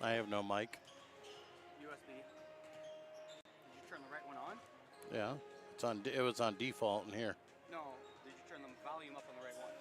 I have no mic. USB. Did you turn the right one on? Yeah, it's on. It was on default in here. No. Did you turn the volume up on the right one?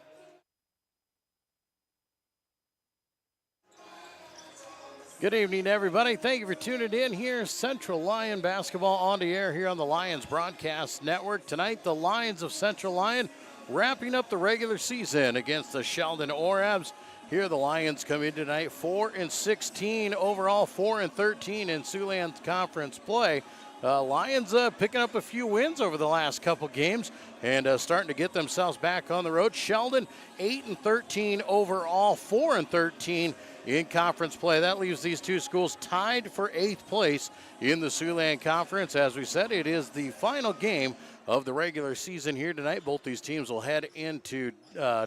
Good evening, everybody. Thank you for tuning in here. Central Lyon basketball on the air here on the Lions Broadcast Network. Tonight, the Lions of Central Lyon wrapping up the regular season against the Sheldon Orabs. Here, the Lions come in tonight 4-16 overall, 4-13 in Siouxland Conference play. Lions picking up a few wins over the last couple games and starting to get themselves back on the road. Sheldon 8-13 overall, 4-13 in conference play. That leaves these two schools tied for 8th place in the Siouxland Conference. As we said, it is the final game of the regular season here tonight. Both these teams will head into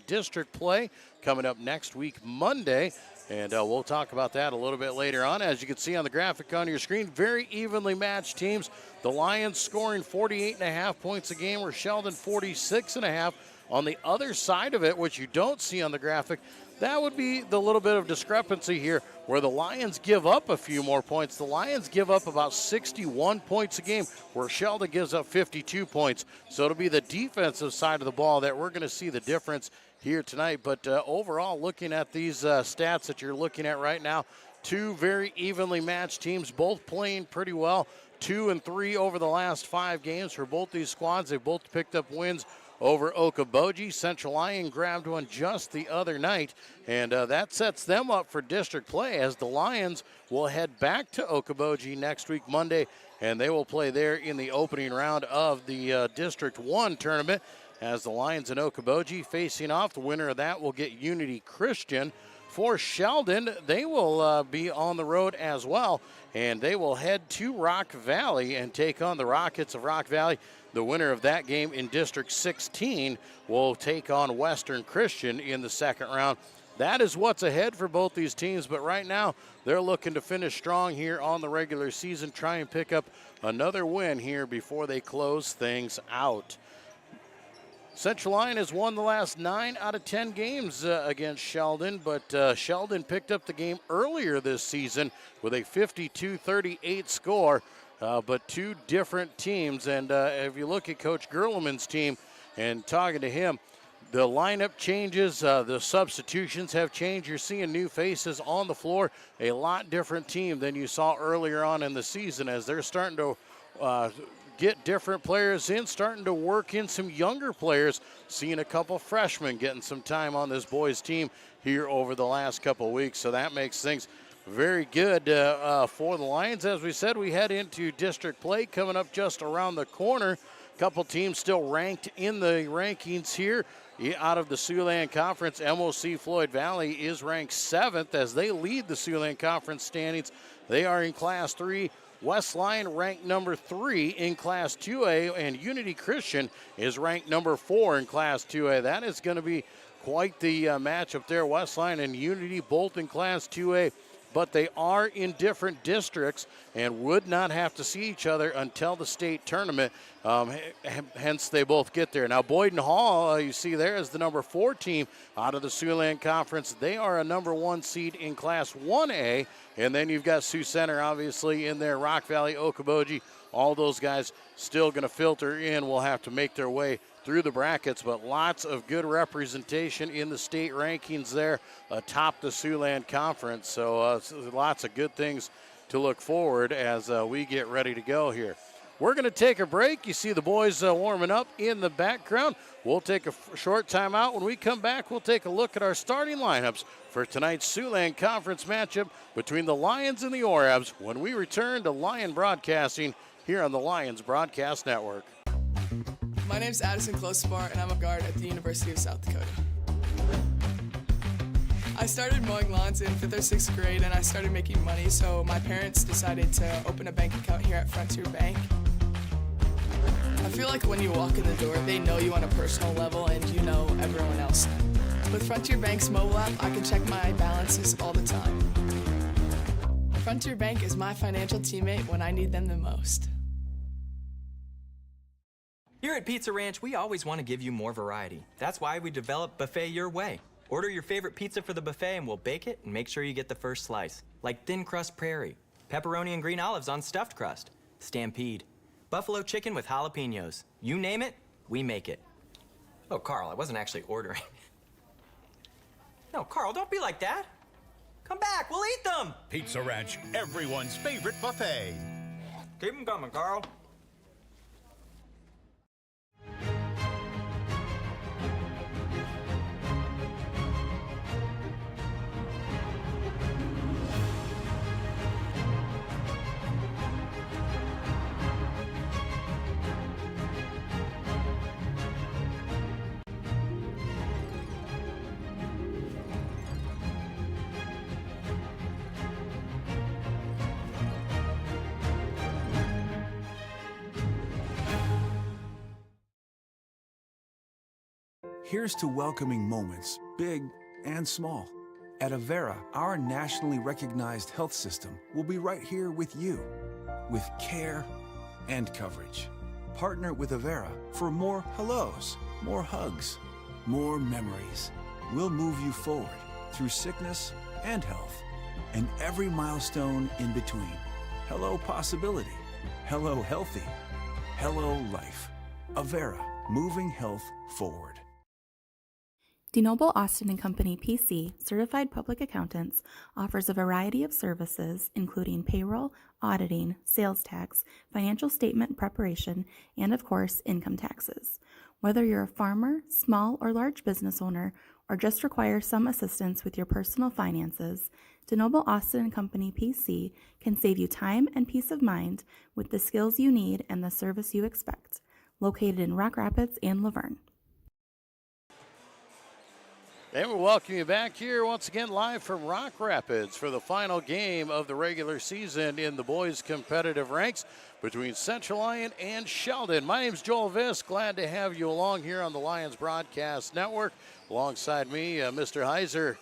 district play coming up next week, Monday. And we'll talk about that a little bit later on. As you can see on the graphic on your screen, very evenly matched teams. The Lions scoring 48.5 points a game, where Sheldon 46.5. On the other side of it, which you don't see on the graphic, that would be the little bit of discrepancy here where the Lions give up a few more points. The Lions give up about 61 points a game, where Sheldon gives up 52 points. So it'll be the defensive side of the ball that we're going to see the difference here tonight. But overall, looking at these stats that you're looking at right now, two very evenly matched teams, both playing pretty well. 2-3 over the last 5 games for both these squads. They've both picked up wins over Okoboji. Central Lyon grabbed one just the other night, and that sets them up for district play, as the Lions will head back to Okoboji next week, Monday, and they will play there in the opening round of the District 1 tournament. As the Lions and Okoboji facing off, the winner of that will get Unity Christian. For Sheldon, they will be on the road as well, and they will head to Rock Valley and take on the Rockets of Rock Valley. The winner of that game in District 16 will take on Western Christian in the second round. That is what's ahead for both these teams, but right now they're looking to finish strong here on the regular season, try and pick up another win here before they close things out. Central Lyon has won the last 9 out of 10 games against Sheldon, but Sheldon picked up the game earlier this season with a 52-38 score. But two different teams, and if you look at Coach Gerleman's team and talking to him, the lineup changes, the substitutions have changed. You're seeing new faces on the floor, a lot different team than you saw earlier on in the season, as they're starting to get different players in, starting to work in some younger players, seeing a couple freshmen getting some time on this boys team here over the last couple of weeks, so that makes things very good for the Lions. As we said, we head into district play coming up just around the corner. A couple teams still ranked in the rankings here out of the Siouxland Conference. MOC Floyd Valley is ranked 7th as they lead the Siouxland Conference standings. They are in Class 3. West Lyon ranked number 3 in Class 2A, and Unity Christian is ranked number 4 in Class 2A. That is going to be quite the matchup there. West Lyon and Unity both in Class 2A. But they are in different districts and would not have to see each other until the state tournament. Hence, they both get there. Now, Boyden Hall, you see there, is the number 4 team out of the Siouxland Conference. They are a number 1 seed in Class 1A. And then you've got Sioux Center, obviously, in there, Rock Valley, Okoboji. All those guys still going to filter in, will have to make their way through the brackets, but lots of good representation in the state rankings there atop the Siouxland Conference. So lots of good things to look forward as we get ready to go here. We're going to take a break. You see the boys warming up in the background. We'll take a short time out. When we come back, we'll take a look at our starting lineups for tonight's Siouxland Conference matchup between the Lions and the Orabs when we return to Lion Broadcasting here on the Lions Broadcast Network. My name's Addison Closepar, and I'm a guard at the University of South Dakota. I started mowing lawns in 5th or 6th grade, and I started making money, so my parents decided to open a bank account here at Frontier Bank. I feel like when you walk in the door, they know you on a personal level, and you know everyone else. With Frontier Bank's mobile app, I can check my balances all the time. Frontier Bank is my financial teammate when I need them the most. Here at Pizza Ranch, we always want to give you more variety. That's why we developed Buffet Your Way. Order your favorite pizza for the buffet and we'll bake it and make sure you get the first slice. Like thin crust prairie, pepperoni and green olives on stuffed crust, stampede, buffalo chicken with jalapenos. You name it, we make it. Oh, Carl, I wasn't actually ordering. No, Carl, don't be like that. Come back, we'll eat them. Pizza Ranch, everyone's favorite buffet. Keep them coming, Carl. Here's to welcoming moments, big and small. At Avera, our nationally recognized health system will be right here with you, with care and coverage. Partner with Avera for more hellos, more hugs, more memories. We'll move you forward through sickness and health, and every milestone in between. Hello possibility, hello healthy, hello life. Avera, moving health forward. DeNoble Austin & Company PC, certified public accountants, offers a variety of services including payroll, auditing, sales tax, financial statement preparation, and of course, income taxes. Whether you're a farmer, small or large business owner, or just require some assistance with your personal finances, DeNoble Austin & Company PC can save you time and peace of mind with the skills you need and the service you expect. Located in Rock Rapids and Laverne. And we welcome you back here once again live from Rock Rapids for the final game of the regular season in the boys' competitive ranks between Central Lyon and Sheldon. My name's Joel Viss. Glad to have you along here on the Lions Broadcast Network. Alongside me, Mr. Heiser,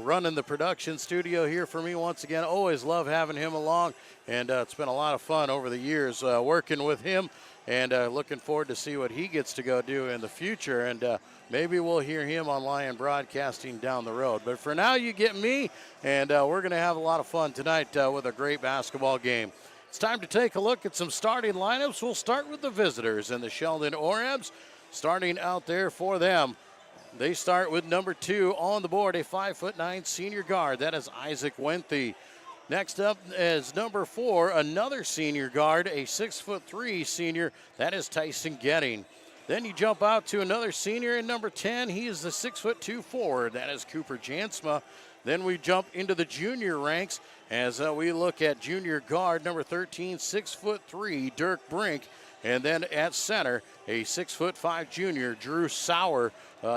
running the production studio here for me once again. Always love having him along, and it's been a lot of fun over the years working with him. And looking forward to see what he gets to go do in the future. And maybe we'll hear him on Lion Broadcasting down the road. But for now, you get me, and we're going to have a lot of fun tonight with a great basketball game. It's time to take a look at some starting lineups. We'll start with the visitors and the Sheldon Orebs. Starting out there for them, they start with number 2 on the board, a 5'9" senior guard. That is Isaac Wenthy. Next up is number 4, another senior guard, a 6'3" senior. That is Tyson Getting. Then you jump out to another senior in number 10. He is the 6'2" forward. That is Cooper Jansma. Then we jump into the junior ranks as we look at junior guard number 13, 6'3", Dirk Brink. And then at center, a 6'5" junior, Drew Sauer,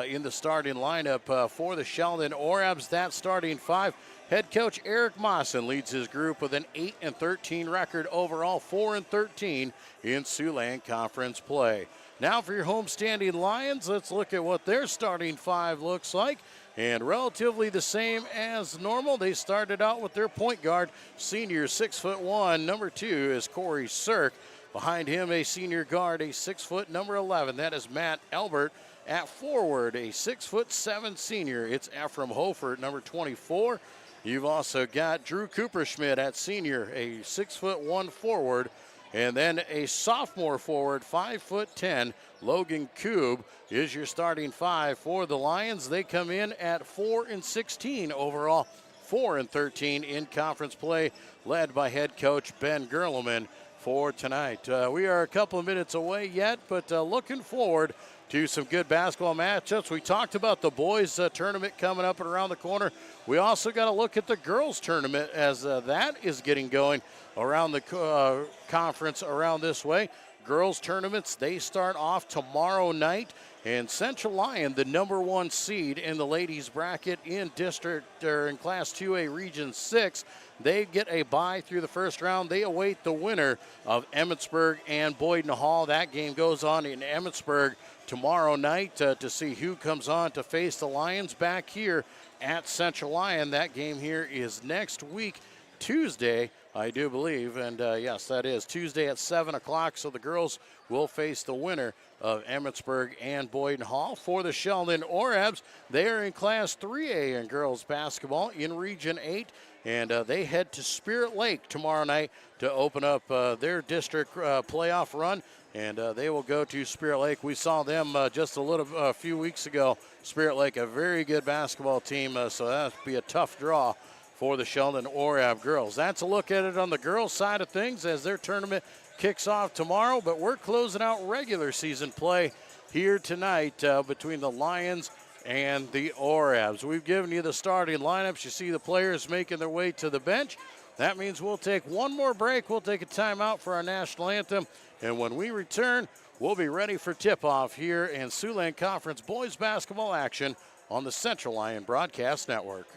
in the starting lineup for the Sheldon Orebs. That starting 5. Head coach Eric Mawson leads his group with an 8-13 record overall, 4-13 in Siouxland Conference play. Now for your homestanding Lions, let's look at what their starting 5 looks like. And relatively the same as normal. They started out with their point guard, senior 6'1". Number 2 is Corey Sirk. Behind him, a senior guard, a 6 foot number 11. That is Matt Elbert. At forward, a 6'7" senior. It's Ephraim Hofert, number 24. You've also got Drew Cooperschmidt at senior, a 6'1" forward. And then a sophomore forward, 5'10", Logan Koob is your starting 5 for the Lions. They come in at 4-16 overall, 4-13 in conference play, led by head coach Ben Gerleman for tonight. We are a couple of minutes away yet, but looking forward to some good basketball matchups. We talked about the boys tournament coming up and around the corner. We also got to look at the girls tournament as that is getting going around the conference around this way. Girls tournaments, they start off tomorrow night. And Central Lyon, the number 1 seed in the ladies bracket in district or in Class 2A Region 6, they get a bye through the first round. They await the winner of Emmitsburg and Boyden Hall. That game goes on in Emmitsburg tomorrow night to see who comes on to face the Lions back here at Central Lyon. That game here is next week, Tuesday, I do believe, and yes, that is Tuesday at 7 o'clock, so the girls will face the winner of Emmetsburg and Boyden Hall. For the Sheldon Orabs, they are in Class 3A in girls basketball in Region 8, and they head to Spirit Lake tomorrow night to open up their district playoff run, and they will go to Spirit Lake. We saw them just a few weeks ago. Spirit Lake, a very good basketball team, so that'll be a tough draw for the Sheldon Orab girls. That's a look at it on the girls' side of things as their tournament kicks off tomorrow, but we're closing out regular season play here tonight between the Lions and the Orabs. We've given you the starting lineups. You see the players making their way to the bench. That means we'll take one more break. We'll take a timeout for our national anthem, and when we return, we'll be ready for tip-off here in Siouxland Conference boys basketball action on the Central Lyon Broadcast Network.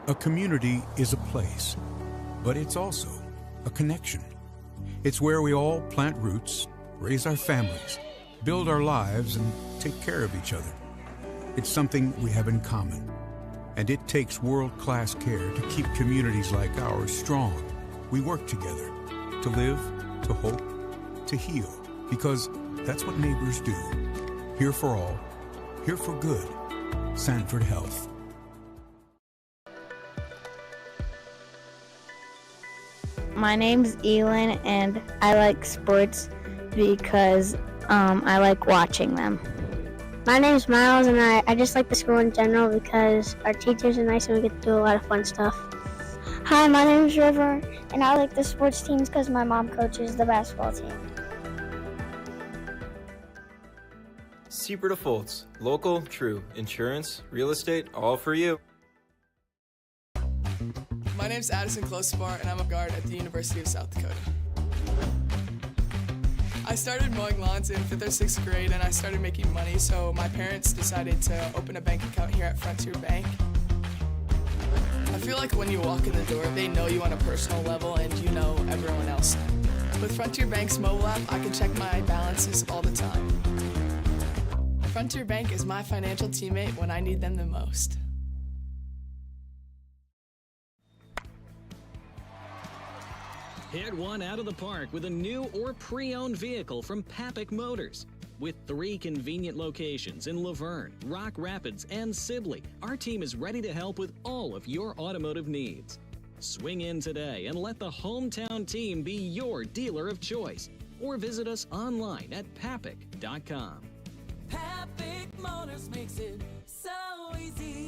A community is a place, but it's also a connection. It's where we all plant roots, raise our families, build our lives, and take care of each other. It's something we have in common, and it takes world-class care to keep communities like ours strong. We work together to live, to hope, to heal, because that's what neighbors do. Here for all, here for good. Sanford Health. My name's Elin, and I like sports because I like watching them. My name's Miles, and I just like the school in general because our teachers are nice and we get to do a lot of fun stuff. Hi, my name's River, and I like the sports teams because my mom coaches the basketball team. Sieberta Foltz, local, true, insurance, real estate, all for you. My name's Addison Closepar, and I'm a guard at the University of South Dakota. I started mowing lawns in 5th or 6th grade, and I started making money, so my parents decided to open a bank account here at Frontier Bank. I feel like when you walk in the door, they know you on a personal level, and you know everyone else. With Frontier Bank's mobile app, I can check my balances all the time. Frontier Bank is my financial teammate when I need them the most. Hit one out of the park with a new or pre-owned vehicle from Papik Motors. With 3 convenient locations in Laverne, Rock Rapids, and Sibley, our team is ready to help with all of your automotive needs. Swing in today and let the hometown team be your dealer of choice, or visit us online at papik.com. Papik Motors makes it so easy.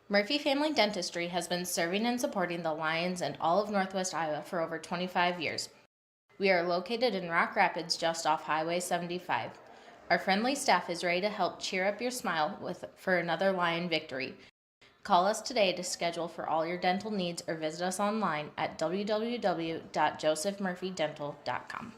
Murphy Family Dentistry has been serving and supporting the Lions and all of Northwest Iowa for over 25 years. We are located in Rock Rapids just off Highway 75. Our friendly staff is ready to help cheer up your smile for another Lion victory. Call us today to schedule for all your dental needs or visit us online at www.josephmurphydental.com.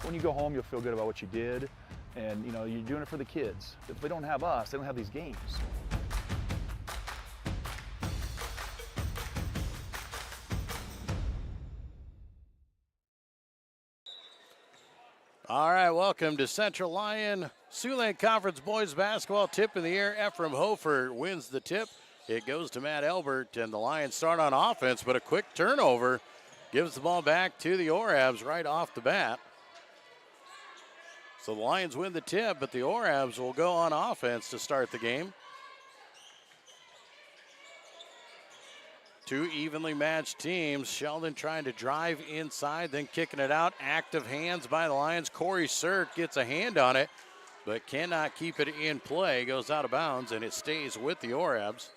When you go home, you'll feel good about what you did, and you know you're doing it for the kids. If they don't have us, they don't have these games. All right, welcome to Central Lyon. Siouxland Conference boys basketball tip in the air. Ephraim Hofer wins the tip. It goes to Matt Elbert, and the Lions start on offense, but a quick turnover gives the ball back to the Orabs right off the bat. So the Lions win the tip, but the Orabs will go on offense to start the game. 2 evenly matched teams. Sheldon trying to drive inside, then kicking it out. Active hands by the Lions. Corey Sirk gets a hand on it, but cannot keep it in play. Goes out of bounds, and it stays with the Orabs.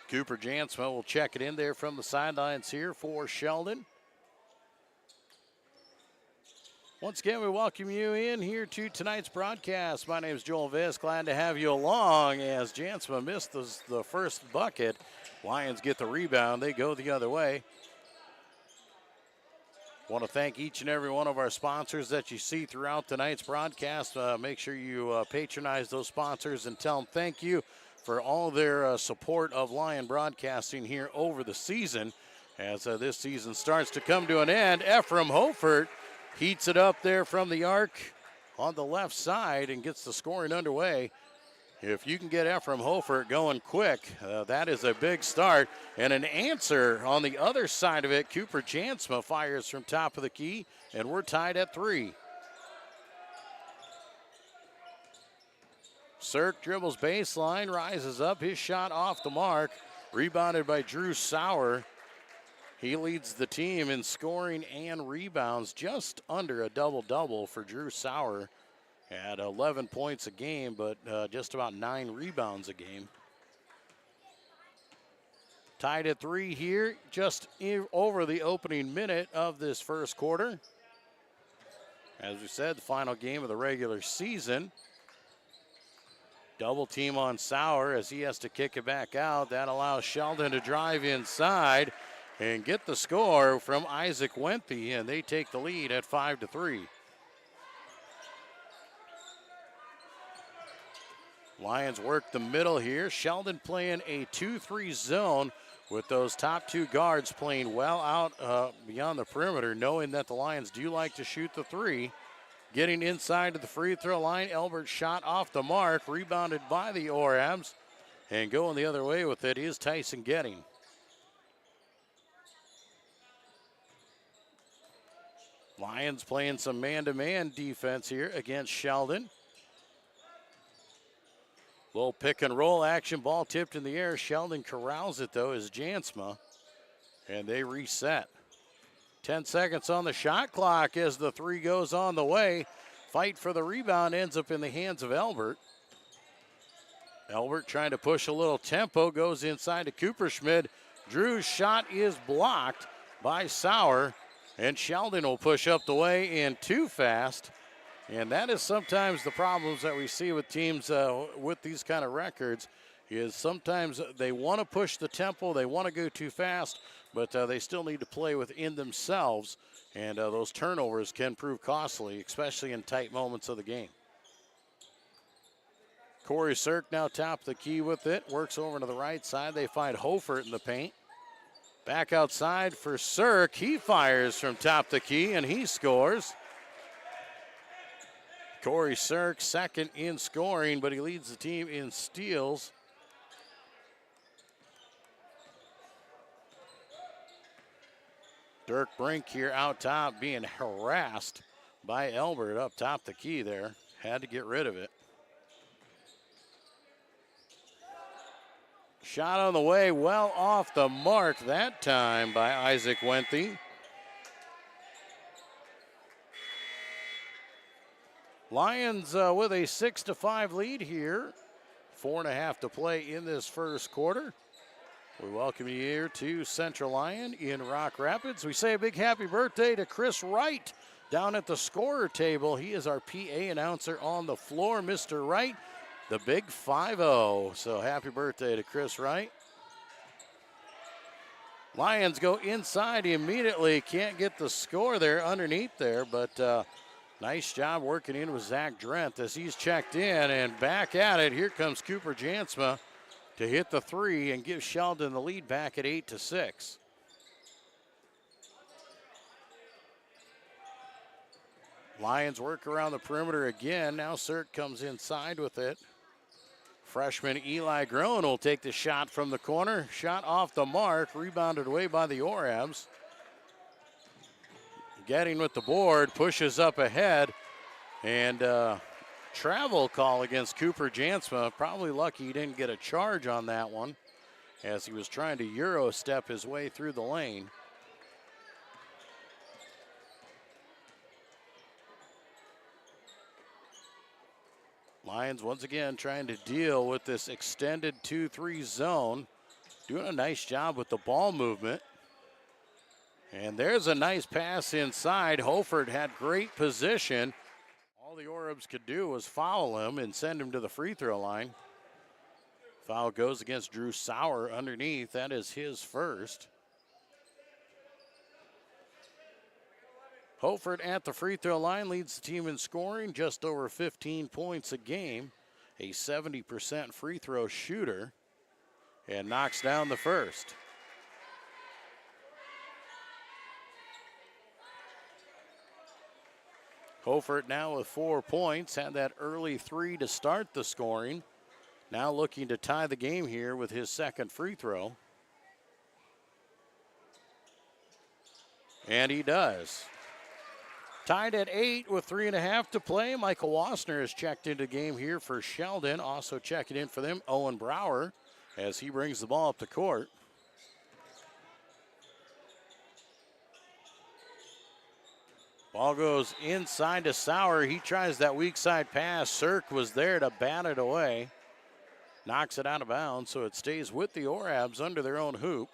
Cooper Jansma will check it in there from the sidelines here for Sheldon. Once again, we welcome you in here to tonight's broadcast. My name is Joel Viss. Glad to have you along as Jansma missed the first bucket. Lions get the rebound. They go the other way. Want to thank each and every one of our sponsors that you see throughout tonight's broadcast. Make sure you patronize those sponsors and tell them thank you for all their support of Lion Broadcasting here over the season. As this season starts to come to an end, Ephraim Hofert heats it up there from the arc on the left side and gets the scoring underway. If you can get Ephraim Hofert going quick, that is a big start. And an answer on the other side of it, Cooper Jansma fires from top of the key, and we're tied at 3. Cirk dribbles baseline, rises up, his shot off the mark, rebounded by Drew Sauer. He leads the team in scoring and rebounds, just under a double-double for Drew Sauer at 11 points a game, but just about 9 rebounds a game. Tied at 3 here, just over the opening minute of this first quarter. As we said, the final game of the regular season. Double team on Sauer as he has to kick it back out. That allows Sheldon to drive inside and get the score from Isaac Wenthy, and they take the lead at 5-3. Lions work the middle here. Sheldon playing a 2-3 zone with those top 2 guards playing well out beyond the perimeter, knowing that the Lions do like to shoot the 3. Getting inside to the free throw line, Elbert shot off the mark, rebounded by the Orabs, and going the other way with it is Tyson Getting. Lions playing some man-to-man defense here against Sheldon. Little pick and roll action, ball tipped in the air. Sheldon corrals it though as Jansma, and they reset. 10 seconds on the shot clock as the 3 goes on the way. Fight for the rebound ends up in the hands of Elbert. Elbert trying to push a little tempo, goes inside to Cooperschmidt. Drew's shot is blocked by Sauer, and Sheldon will push up the way in too fast. And that is sometimes the problems that we see with teams with these kind of records, is sometimes they want to push the tempo, they want to go too fast, but they still need to play within themselves, and those turnovers can prove costly, especially in tight moments of the game. Corey Cirk now top of the key with it, works over to the right side. They find Hofert in the paint. Back outside for Cirk. He fires from top of the key, and he scores. Corey Cirk, second in scoring, but he leads the team in steals. Dirk Brink here out top being harassed by Elbert up top the key there. Had to get rid of it. Shot on the way, well off the mark that time by Isaac Wenthy. Lions with a 6-5 lead here. 4.5 to play in this first quarter. We welcome you here to Central Lyon in Rock Rapids. We say a big happy birthday to Chris Wright down at the scorer table. He is our PA announcer on the floor, Mr. Wright, the big 5-0. So happy birthday to Chris Wright. Lions go inside immediately. Can't get the score there underneath there, but nice job working in with Zach Drent as he's checked in and back at it. Here comes Cooper Jansma to hit the 3 and give Sheldon the lead back at 8-6. Lions work around the perimeter again. Now Cirk comes inside with it. Freshman Eli Groen will take the shot from the corner. Shot off the mark, rebounded away by the Orabs. Getting with the board, pushes up ahead, and travel call against Cooper Jansma. Probably lucky he didn't get a charge on that one as he was trying to Euro step his way through the lane. Lions once again trying to deal with this extended 2-3 zone. Doing a nice job with the ball movement. And there's a nice pass inside. Holford had great position. All the Orbs could do was foul him and send him to the free throw line. Foul goes against Drew Sauer underneath. That is his first. Holford at the free throw line leads the team in scoring, just over 15 points a game. A 70% free throw shooter, and knocks down the first. Holford now with 4 points, had that early three to start the scoring. Now looking to tie the game here with his second free throw. And he does. Tied at 8 with 3.5 to play. Michael Wassner has checked into the game here for Sheldon. Also checking in for them, Owen Brower, as he brings the ball up the court. Ball goes inside to Sauer. He tries that weak side pass. Cirk was there to bat it away. Knocks it out of bounds, so it stays with the Orabs under their own hoop.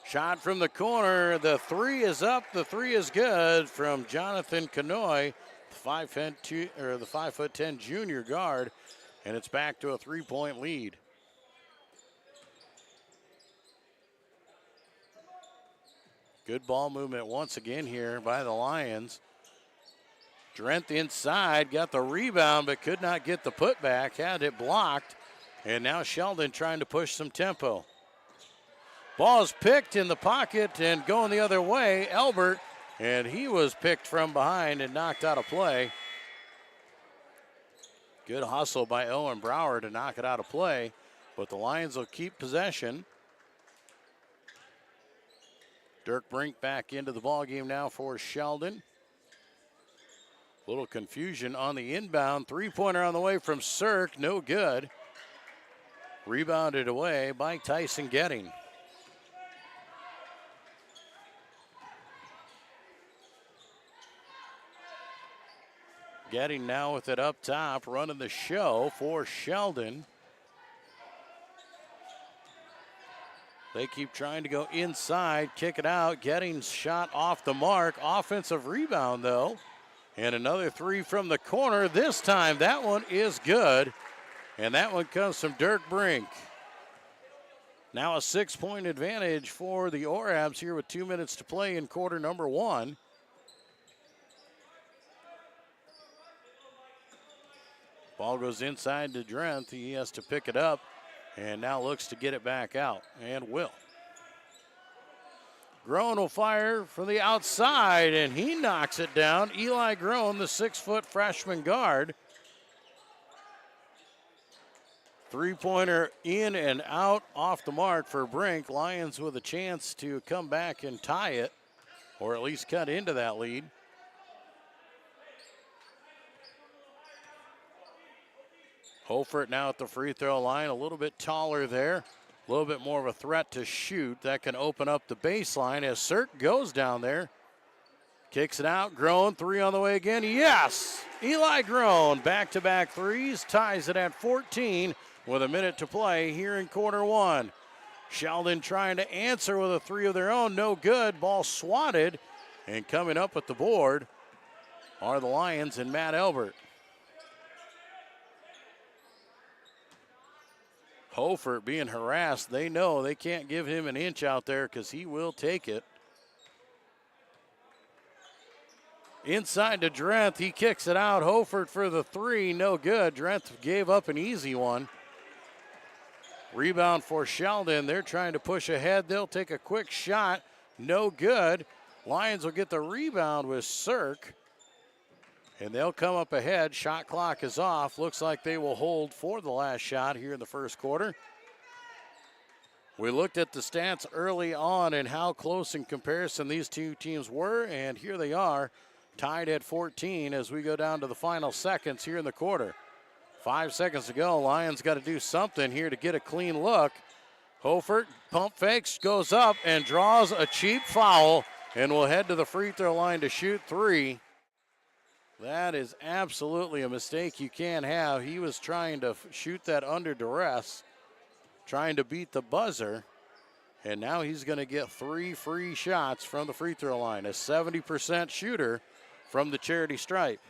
Shot from the corner. The three is up. The three is good from Jonathan Canoy, the 5'10" junior guard, and it's back to a 3-point lead. Good ball movement once again here by the Lions. Drent inside, got the rebound, but could not get the putback, had it blocked, and now Sheldon trying to push some tempo. Ball's picked in the pocket and going the other way, Elbert, and he was picked from behind and knocked out of play. Good hustle by Owen Brower to knock it out of play, but the Lions will keep possession. Dirk Brink back into the ballgame now for Sheldon. Little confusion on the inbound. Three-pointer on the way from Cirk, no good. Rebounded away by Tyson Getting. Getting now with it up top, running the show for Sheldon. They keep trying to go inside, kick it out. Getting shot off the mark. Offensive rebound, though. And another three from the corner. This time, that one is good. And that one comes from Dirk Brink. Now a 6-point advantage for the Orabs here with 2 minutes to play in quarter number one. Ball goes inside to Drent. He has to pick it up. And now looks to get it back out, and will. Groen will fire from the outside, and he knocks it down. Eli Groen, the 6-foot freshman guard. Three-pointer in and out, off the mark for Brink. Lions with a chance to come back and tie it, or at least cut into that lead. Holford now at the free throw line, a little bit taller there, a little bit more of a threat to shoot. That can open up the baseline as Cirk goes down there. Kicks it out, Groen, three on the way again, yes! Eli Groen, back-to-back threes, ties it at 14 with a minute to play here in quarter one. Sheldon trying to answer with a three of their own, no good, ball swatted, and coming up at the board are the Lions and Matt Elbert. Holford being harassed. They know they can't give him an inch out there because he will take it. Inside to Drent. He kicks it out. Holford for the three. No good. Drent gave up an easy one. Rebound for Sheldon. They're trying to push ahead. They'll take a quick shot. No good. Lions will get the rebound with Cirk. And they'll come up ahead. Shot clock is off. Looks like they will hold for the last shot here in the first quarter. We looked at the stats early on and how close in comparison these two teams were, and here they are, tied at 14 as we go down to the final seconds here in the quarter. 5 seconds to go. Lions got to do something here to get a clean look. Holford pump fakes, goes up, and draws a cheap foul. and will head to the free throw line to shoot 3. That is absolutely a mistake you can't have. He was trying to shoot that under duress, trying to beat the buzzer, and now he's going to get 3 free shots from the free throw line. A 70% shooter from the charity stripe.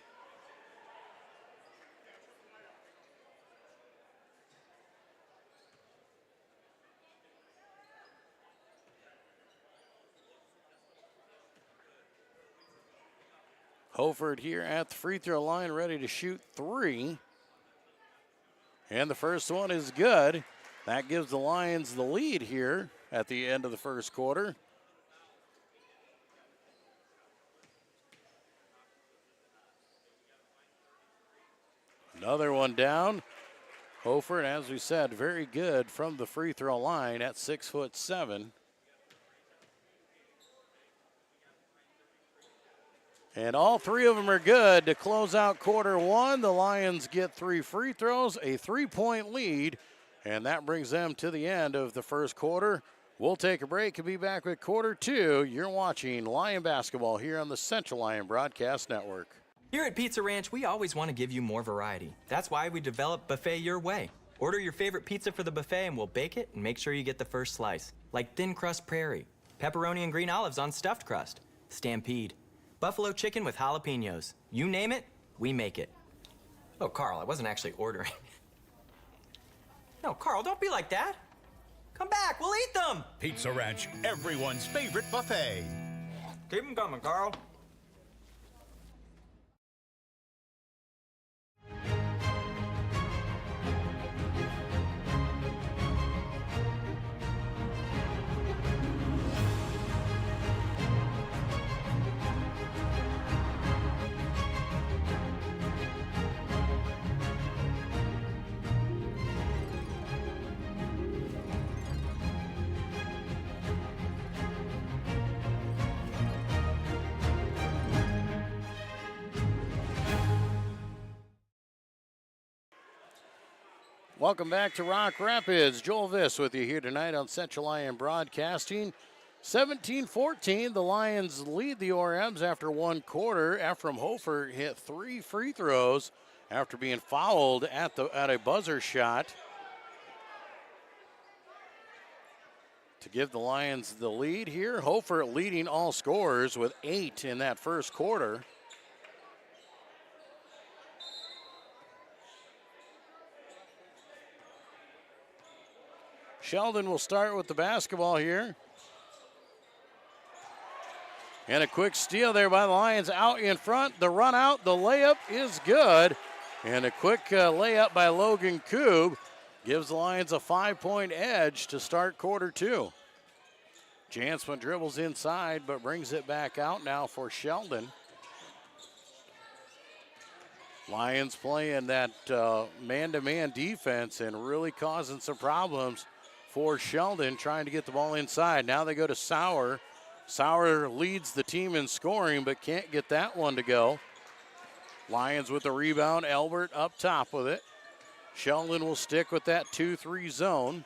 Holford here at the free throw line, ready to shoot 3. And the first one is good. That gives the Lions the lead here at the end of the first quarter. Another one down. Holford, as we said, very good from the free throw line at 6'7". And all 3 of them are good to close out quarter 1. The Lions get 3 free throws, a 3-point lead, and that brings them to the end of the first quarter. We'll take a break and be back with quarter 2. You're watching Lion basketball here on the Central Lyon Broadcast Network. Here at Pizza Ranch, we always want to give you more variety. That's why we developed Buffet Your Way. Order your favorite pizza for the buffet and we'll bake it and make sure you get the first slice. Like thin crust prairie, pepperoni and green olives on stuffed crust, stampede, buffalo chicken with jalapenos. You name it, we make it. Oh, Carl, I wasn't actually ordering. No, Carl, don't be like that. Come back, we'll eat them. Pizza Ranch, everyone's favorite buffet. Keep them coming, Carl. Welcome back to Rock Rapids. Joel Viss with you here tonight on Central Lyon Broadcasting. 17-14, the Lions lead the ORMs after 1 quarter. Ephraim Hofer hit 3 free throws after being fouled at a buzzer shot to give the Lions the lead here. Hofer leading all scorers with 8 in that first quarter. Sheldon will start with the basketball here. And a quick steal there by the Lions out in front. The run out, the layup is good. And a quick layup by Logan Koob gives the Lions a 5-point edge to start quarter 2. Jansman dribbles inside but brings it back out now for Sheldon. Lions playing that man-to-man defense and really causing some problems for Sheldon, trying to get the ball inside. Now they go to Sauer. Sauer leads the team in scoring, but can't get that one to go. Lions with the rebound. Elbert up top with it. Sheldon will stick with that 2-3 zone.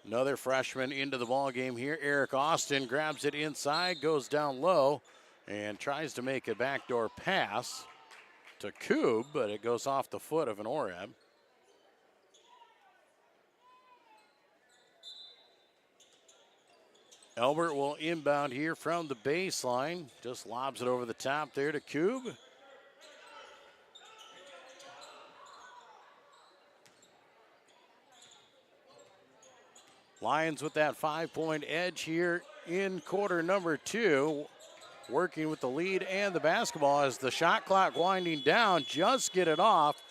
Another freshman into the ball game here. Eric Austin grabs it inside, goes down low, and tries to make a backdoor pass to Koob, but it goes off the foot of an Oreb. Elbert will inbound here from the baseline. Just lobs it over the top there to Koob. Lions with that 5-point edge here in quarter number 2. Working with the lead and the basketball as the shot clock winding down. Just get it off.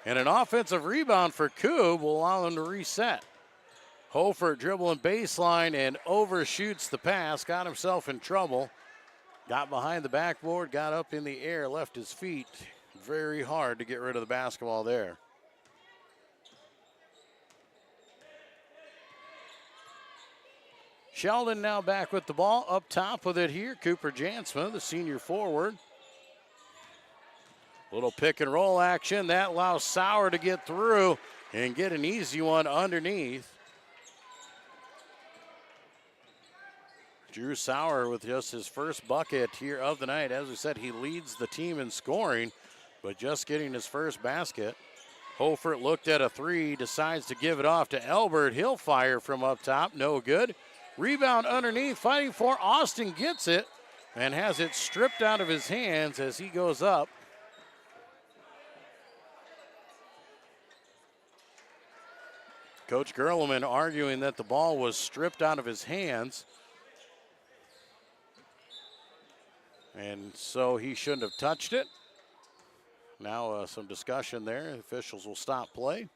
And an offensive rebound for Koob will allow them to reset. Hofer dribbling baseline and overshoots the pass. Got himself in trouble. Got behind the backboard, got up in the air, left his feet. Very hard to get rid of the basketball there. Sheldon now back with the ball, up top with it here. Cooper Jansma, the senior forward. Little pick and roll action. That allows Sauer to get through and get an easy one underneath. Drew Sauer with just his first bucket here of the night. As we said, he leads the team in scoring, but just getting his first basket. Hofert looked at a three, decides to give it off to Elbert. He'll fire from up top, no good. Rebound underneath, fighting for Austin, gets it, and has it stripped out of his hands as he goes up. Coach Gerleman arguing that the ball was stripped out of his hands, and so he shouldn't have touched it. Now some discussion there. Officials will stop play.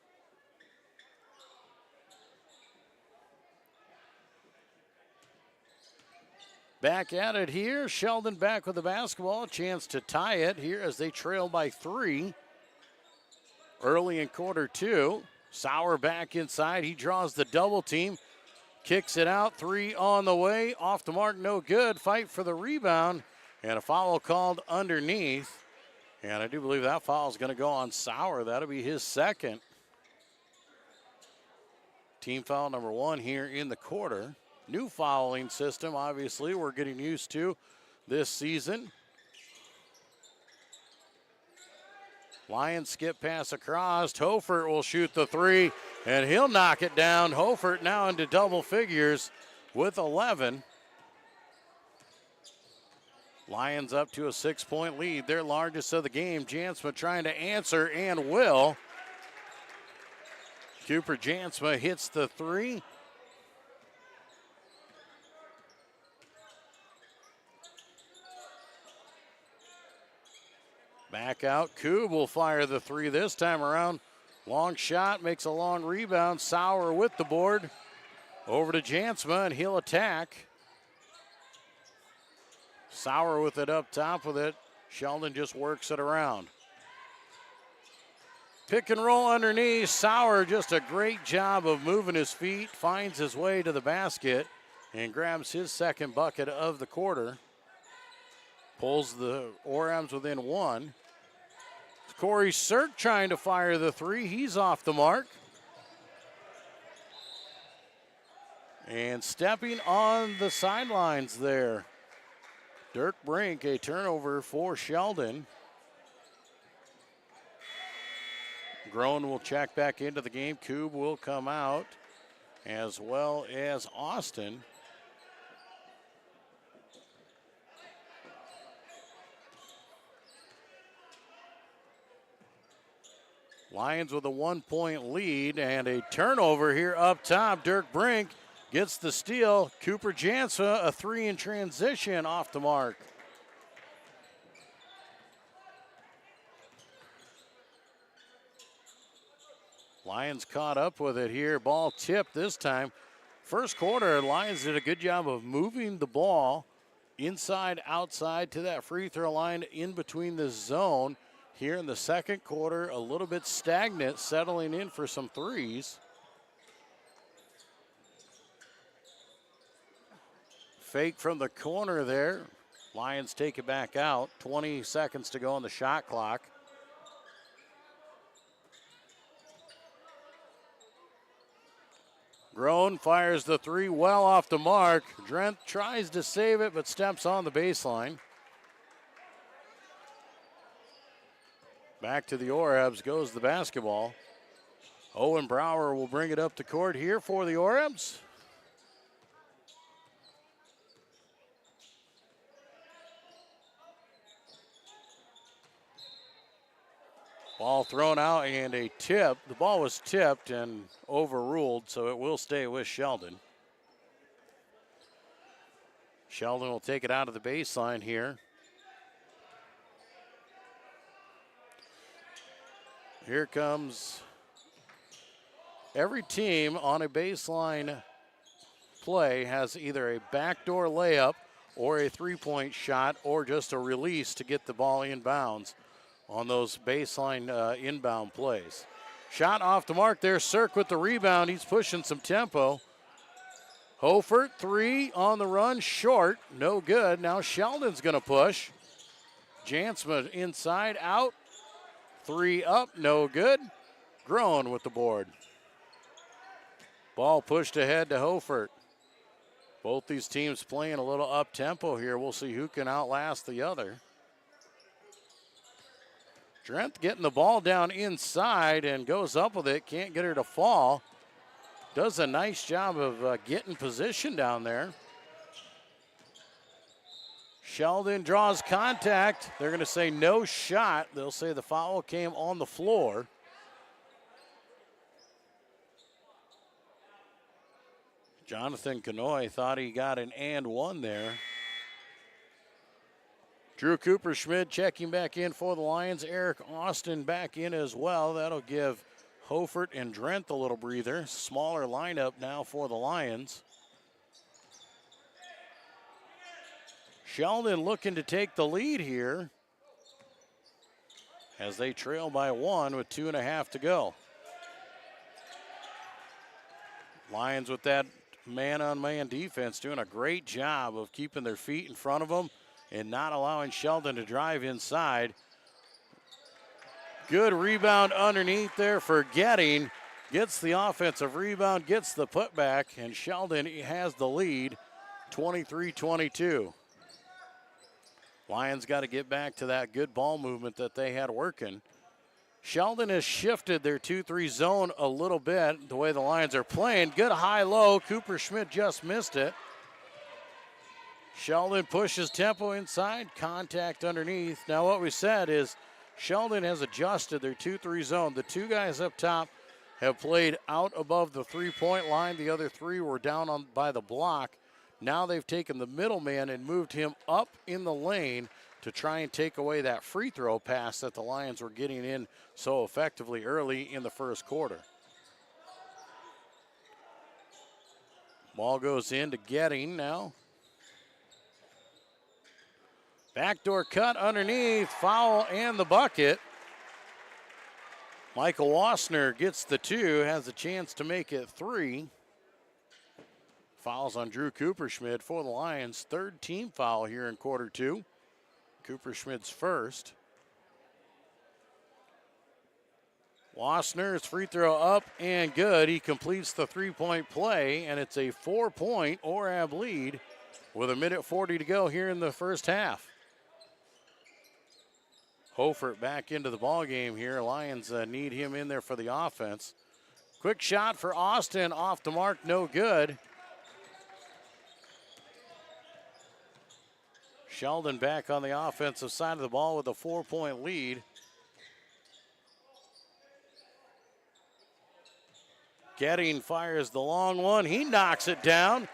Back at it here. Sheldon back with the basketball. A chance to tie it here as they trail by 3 early in quarter 2. Sauer back inside. He draws the double team. Kicks it out. 3 on the way. Off the mark, no good. Fight for the rebound. And a foul called underneath. And I do believe that foul is going to go on Sauer. That'll be his second. Team foul number 1 here in the quarter. New fouling system, obviously, we're getting used to this season. Lions skip pass across. Hofert will shoot the 3, and he'll knock it down. Hofert now into double figures with 11. Lions up to a 6-point lead, their largest of the game. Jansma trying to answer and will. Cooper Jansma hits the 3. Back out, Koob will fire the 3 this time around. Long shot, makes a long rebound. Sauer with the board. Over to Jansma, and he'll attack. Sauer with it up top with it. Sheldon just works it around. Pick and roll underneath. Sauer just a great job of moving his feet. Finds his way to the basket and grabs his second bucket of the quarter. Pulls the Orams within 1. Corey Sirk trying to fire the 3. He's off the mark. And stepping on the sidelines there, Dirk Brink, a turnover for Sheldon. Groen will check back into the game. Koob will come out, as well as Austin. Lions with a 1-point lead and a turnover here up top. Dirk Brink gets the steal. Cooper Jansma, a 3 in transition, off the mark. Lions caught up with it here. Ball tipped this time. First quarter, Lions did a good job of moving the ball inside, outside to that free throw line in between the zone. Here in the second quarter, a little bit stagnant, settling in for some threes. Fake from the corner there. Lions take it back out. 20 seconds to go on the shot clock. Groen fires the 3 well off the mark. Drent tries to save it, but steps on the baseline. Back to the Orebs goes the basketball. Owen Brower will bring it up to court here for the Orebs. Ball thrown out and a tip. The ball was tipped and overruled, so it will stay with Sheldon. Sheldon will take it out of the baseline here. Here comes every team on a baseline play has either a backdoor layup or a 3-point shot or just a release to get the ball inbounds on those baseline inbound plays. Shot off the mark there. Sirk with the rebound. He's pushing some tempo. Hofert, 3 on the run, short, no good. Now Sheldon's going to push. Jansma inside, out. 3 up, no good. Groen with the board. Ball pushed ahead to Hofert. Both these teams playing a little up-tempo here. We'll see who can outlast the other. Drent getting the ball down inside and goes up with it. Can't get her to fall. Does a nice job of getting position down there. Sheldon draws contact. They're going to say no shot. They'll say the foul came on the floor. Jonathan Canoy thought he got an and one there. Drew Cooper-Schmidt checking back in for the Lions. Eric Austin back in as well. That'll give Hofert and Drent a little breather. Smaller lineup now for the Lions. Sheldon looking to take the lead here as they trail by 1 with 2.5 to go. Lions with that man-on-man defense doing a great job of keeping their feet in front of them and not allowing Sheldon to drive inside. Good rebound underneath there for Getting. Gets the offensive rebound, gets the putback, and Sheldon has the lead, 23-22. Lions got to get back to that good ball movement that they had working. Sheldon has shifted their 2-3 zone a little bit, the way the Lions are playing. Good high-low. Cooper-Schmidt just missed it. Sheldon pushes tempo inside, contact underneath. Now what we said is Sheldon has adjusted their 2-3 zone. The two guys up top have played out above the three-point line. The other three were down by the block. Now they've taken the middleman and moved him up in the lane to try and take away that free throw pass that the Lions were getting in so effectively early in the first quarter. Ball goes in to Getting now. Backdoor cut underneath, foul and the bucket. Michael Wassner gets the 2, has a chance to make it 3. Fouls on Drew Cooper-Schmidt for the Lions. Third team foul here in quarter 2. Cooper-Schmidt's first. Wassner's free throw up and good. He completes the three-point play, and it's a 4-point Orab lead with 1:40 to go here in the first half. Hofert back into the ball game here. Lions need him in there for the offense. Quick shot for Austin, off the mark, no good. Sheldon back on the offensive side of the ball with a 4-point lead. Getting fires the long one. He knocks it down.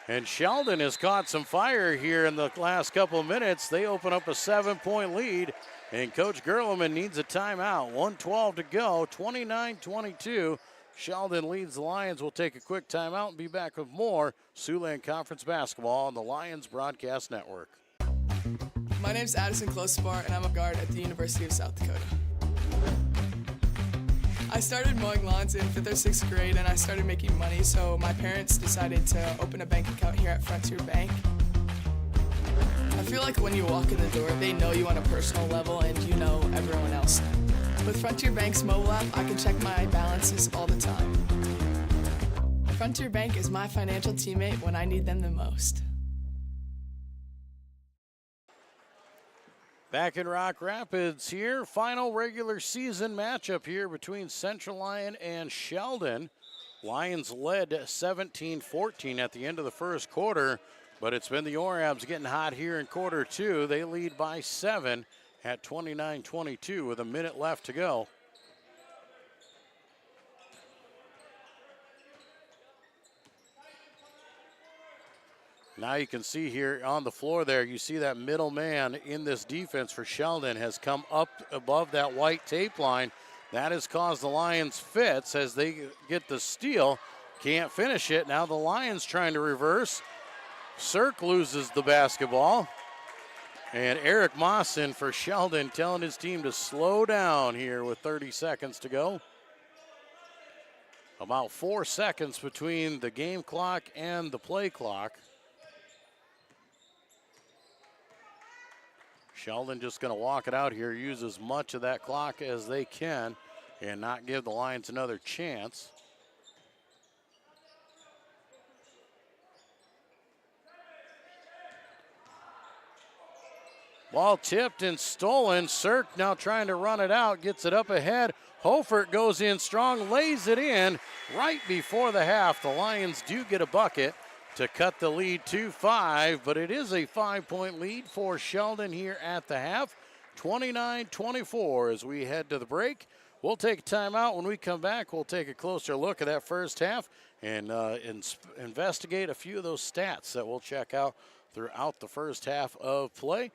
And Sheldon has caught some fire here in the last couple of minutes. They open up a 7-point lead. And Coach Gerleman needs a timeout. 1:12 to go, 29-22. Sheldon leads the Lions. We'll take a quick timeout and be back with more Siouxland Conference basketball on the Lions Broadcast Network. My name's Addison Closepar, and I'm a guard at the University of South Dakota. I started mowing lawns in 5th or 6th grade, and I started making money, so my parents decided to open a bank account here at Frontier Bank. I feel like when you walk in the door, they know you on a personal level, and you know everyone else. With Frontier Bank's mobile app, I can check my balances all the time. Frontier Bank is my financial teammate when I need them the most. Back in Rock Rapids here, final regular season matchup here between Central Lyon and Sheldon. Lions led 17-14 at the end of the first quarter, but it's been the Orabs getting hot here in quarter 2. They lead by 7 at 29-22 with a minute left to go. Now you can see here on the floor there, you see that middle man in this defense for Sheldon has come up above that white tape line. That has caused the Lions fits as they get the steal. Can't finish it. Now the Lions trying to reverse. Cirque loses the basketball. And Eric Mawson for Sheldon telling his team to slow down here with 30 seconds to go. About 4 seconds between the game clock and the play clock. Sheldon just going to walk it out here, use as much of that clock as they can and not give the Lions another chance. Ball tipped and stolen. Cirk now trying to run it out, gets it up ahead. Hofert goes in strong, lays it in right before the half. The Lions do get a bucket to cut the lead to 5, but it is a 5-point lead for Sheldon here at the half. 29-24 as we head to the break. We'll take a timeout. When we come back, we'll take a closer look at that first half and investigate a few of those stats that we'll check out throughout the first half of play.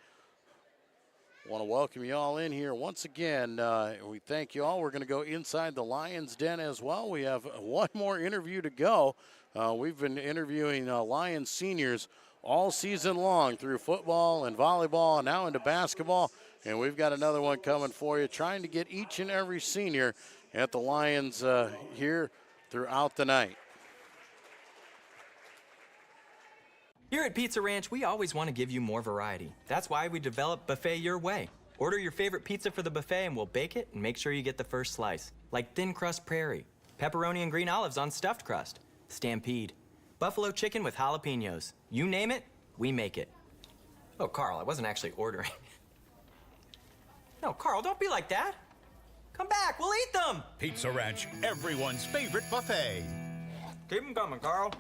Want to welcome you all in here once again. We thank you all. We're going to go inside the Lions Den as well. We have one more interview to go. We've been interviewing Lions seniors all season long through football and volleyball and now into basketball. And we've got another one coming for you, trying to get each and every senior at the Lions here throughout the night. Here at Pizza Ranch, we always want to give you more variety. That's why we developed Buffet Your Way. Order your favorite pizza for the buffet and we'll bake it and make sure you get the first slice. Like thin crust prairie, pepperoni and green olives on stuffed crust, stampede, buffalo chicken with jalapenos. You name it, we make it. Oh, Carl, I wasn't actually ordering. No, Carl, don't be like that. Come back, we'll eat them. Pizza Ranch, everyone's favorite buffet. Keep them coming, Carl.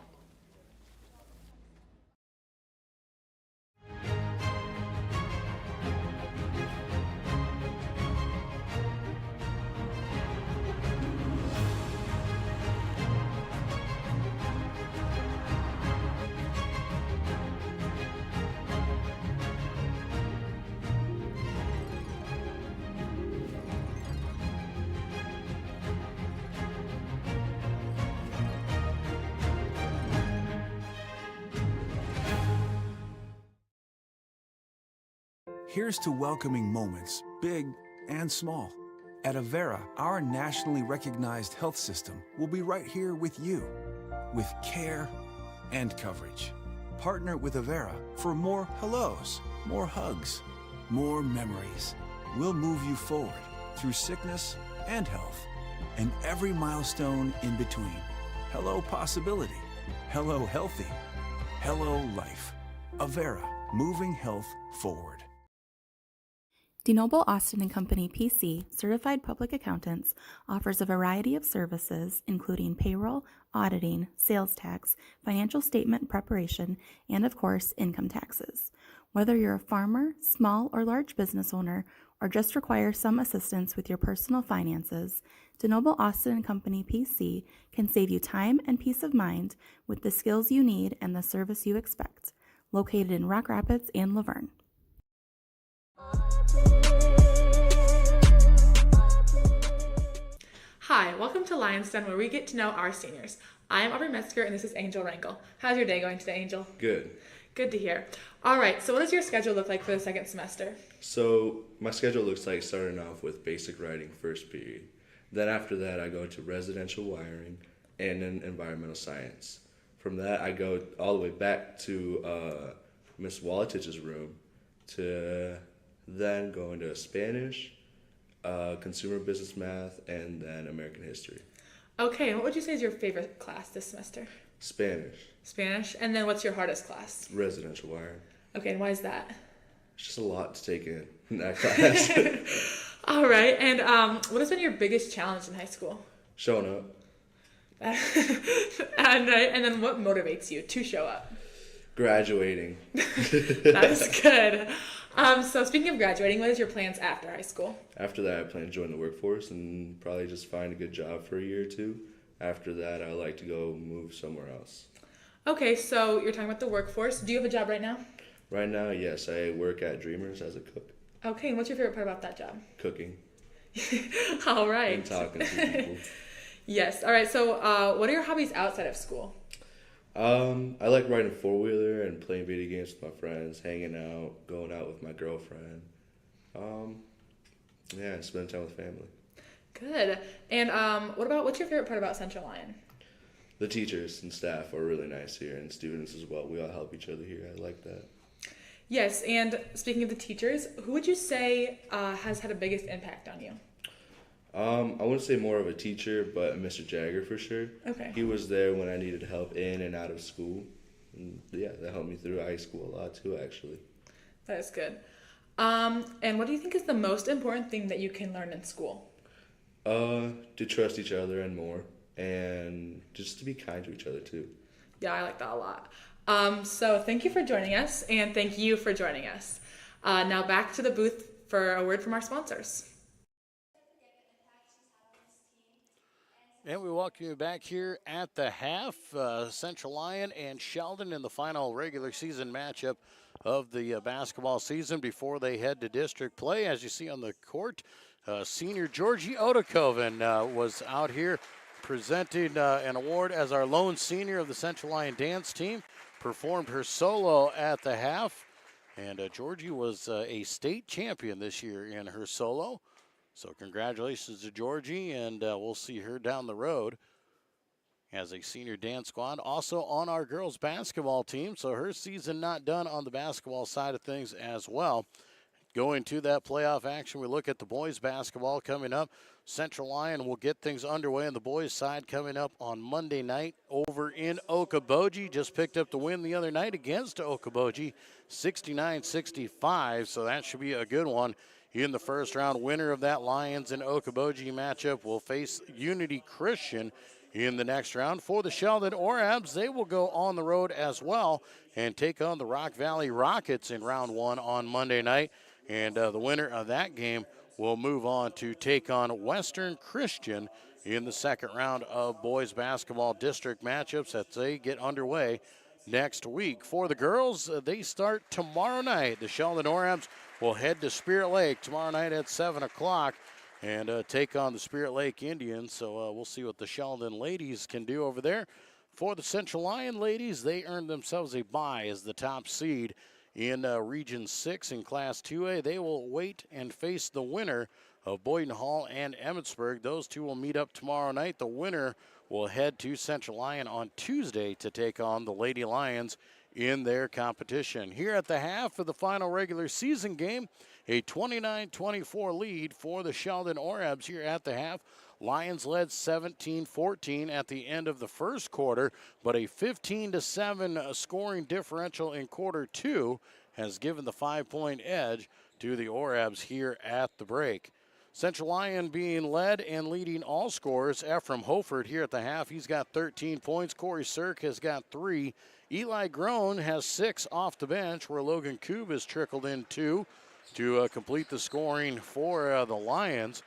Here's to welcoming moments, big and small. At Avera, our nationally recognized health system will be right here with you, with care and coverage. Partner with Avera for more hellos, more hugs, more memories. We'll move you forward through sickness and health, and every milestone in between. Hello possibility, hello healthy, hello life. Avera, moving health forward. DeNoble Austin & Company PC, certified public accountants, offers a variety of services including payroll, auditing, sales tax, financial statement preparation, and of course, income taxes. Whether you're a farmer, small or large business owner, or just require some assistance with your personal finances, DeNoble Austin & Company PC can save you time and peace of mind with the skills you need and the service you expect. Located in Rock Rapids and Laverne. Hi, welcome to Lion's Den, where we get to know our seniors. I'm Aubrey Metzger, and this is Angel Rankle. How's your day going today, Angel? Good. Good to hear. All right, so what does your schedule look like for the second semester? So my schedule looks like starting off with basic writing first period. Then after that, I go to residential wiring and then environmental science. From that, I go all the way back to Miss Walitich's room to then go into Spanish, consumer business math, and then American history. Okay, and what would you say is your favorite class this semester? Spanish. Spanish, and then what's your hardest class? Residential wiring. Okay, and why is that? It's just a lot to take in that class. All right, and what has been your biggest challenge in high school? Showing up. And then what motivates you to show up? Graduating. That is good. So speaking of graduating, what is your plans after high school? After that, I plan to join the workforce and probably just find a good job for a year or two. After that, I like to go move somewhere else. Okay, so you're talking about the workforce. Do you have a job right now? Right now, yes, I work at Dreamers as a cook. Okay, and what's your favorite part about that job? Cooking. All right. And talking to people. Yes. All right. So, what are your hobbies outside of school? I like riding a four-wheeler and playing video games with my friends, hanging out, going out with my girlfriend. Yeah, spending time with family. Good. And what's your favorite part about Central Lyon? The teachers and staff are really nice here, and students as well. We all help each other here. I like that. Yes, and speaking of the teachers, who would you say has had the biggest impact on you? I wouldn't say more of a teacher, but Mr. Jagger for sure. Okay. He was there when I needed help in and out of school. And yeah, that helped me through high school a lot too, actually. That is good. And what do you think is the most important thing that you can learn in school? To trust each other and more, and just to be kind to each other too. Yeah, I like that a lot. So thank you for joining us, and thank you for joining us. Now back to the booth for a word from our sponsors. And we welcome you back here at the half. Central Lyon and Sheldon in the final regular season matchup of the basketball season before they head to district play. As you see on the court, senior Georgie Odakoven was out here presenting an award as our lone senior of the Central Lyon dance team. Performed her solo at the half. And Georgie was a state champion this year in her solo. So congratulations to Georgie, and we'll see her down the road as a senior dance squad. Also on our girls basketball team, so her season not done on the basketball side of things as well. Going to that playoff action, we look at the boys basketball coming up. Central Lyon will get things underway on the boys side coming up on Monday night over in Okoboji. Just picked up the win the other night against Okoboji, 69-65, so that should be a good one. In the first round, winner of that Lions and Okoboji matchup will face Unity Christian in the next round. For the Sheldon Orabs, they will go on the road as well and take on the Rock Valley Rockets in round one on Monday night. And the winner of that game will move on to take on Western Christian in the second round of boys basketball district matchups as they get underway next week. For the girls, they start tomorrow night. The Sheldon Orabs will head to Spirit Lake tomorrow night at 7 o'clock and take on the Spirit Lake Indians. So we'll see what the Sheldon ladies can do over there. For the Central Lyon ladies, they earned themselves a bye as the top seed in Region 6 in Class 2A. They will wait and face the winner of Boyden Hall and Emmetsburg. Those two will meet up tomorrow night. The winner will head to Central Lyon on Tuesday to take on the Lady Lions in their competition. Here at the half of the final regular season game, a 29-24 lead for the Sheldon Orabs here at the half. Lions led 17-14 at the end of the first quarter, but a 15-7 scoring differential in quarter two has given the 5-point edge to the Orabs here at the break. Central Lyon being led and leading all scorers. Ephraim Hofert here at the half. He's got 13 points. Corey Sirk has got 3. Eli Groen has 6 off the bench, where Logan Koob has trickled in 2 to complete the scoring for the Lions.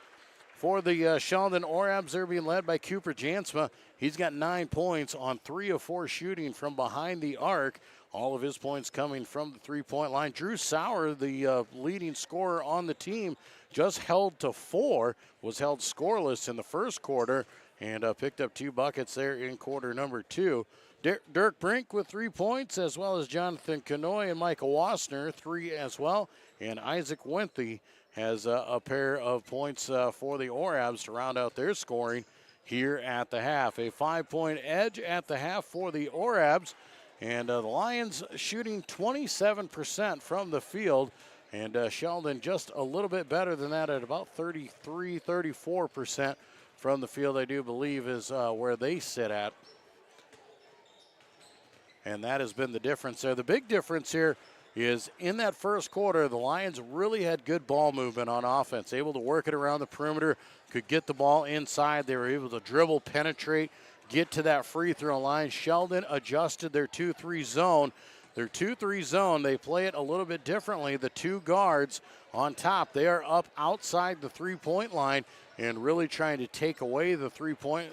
For the Sheldon Orabs, they're being led by Cooper Jansma. He's got 9 points on 3 of 4 shooting from behind the arc. All of his points coming from the three-point line. Drew Sauer, the leading scorer on the team, just held to 4, was held scoreless in the first quarter, and picked up 2 buckets there in quarter number 2. Dirk Brink with 3 points, as well as Jonathan Canoy and Michael Wassner, 3 as well. And Isaac Wenthy has a pair of points for the Orabs to round out their scoring here at the half. A 5-point edge at the half for the Orabs. And the Lions shooting 27% from the field. And Sheldon just a little bit better than that at about 33, 34% from the field, I do believe, is where they sit at. And that has been the difference there. The big difference here is in that first quarter, the Lions really had good ball movement on offense, able to work it around the perimeter, could get the ball inside. They were able to dribble, penetrate, get to that free throw line. Sheldon adjusted their 2-3 zone. Their 2-3 zone, they play it a little bit differently. The 2 guards on top, they are up outside the three-point line and really trying to take away the three-point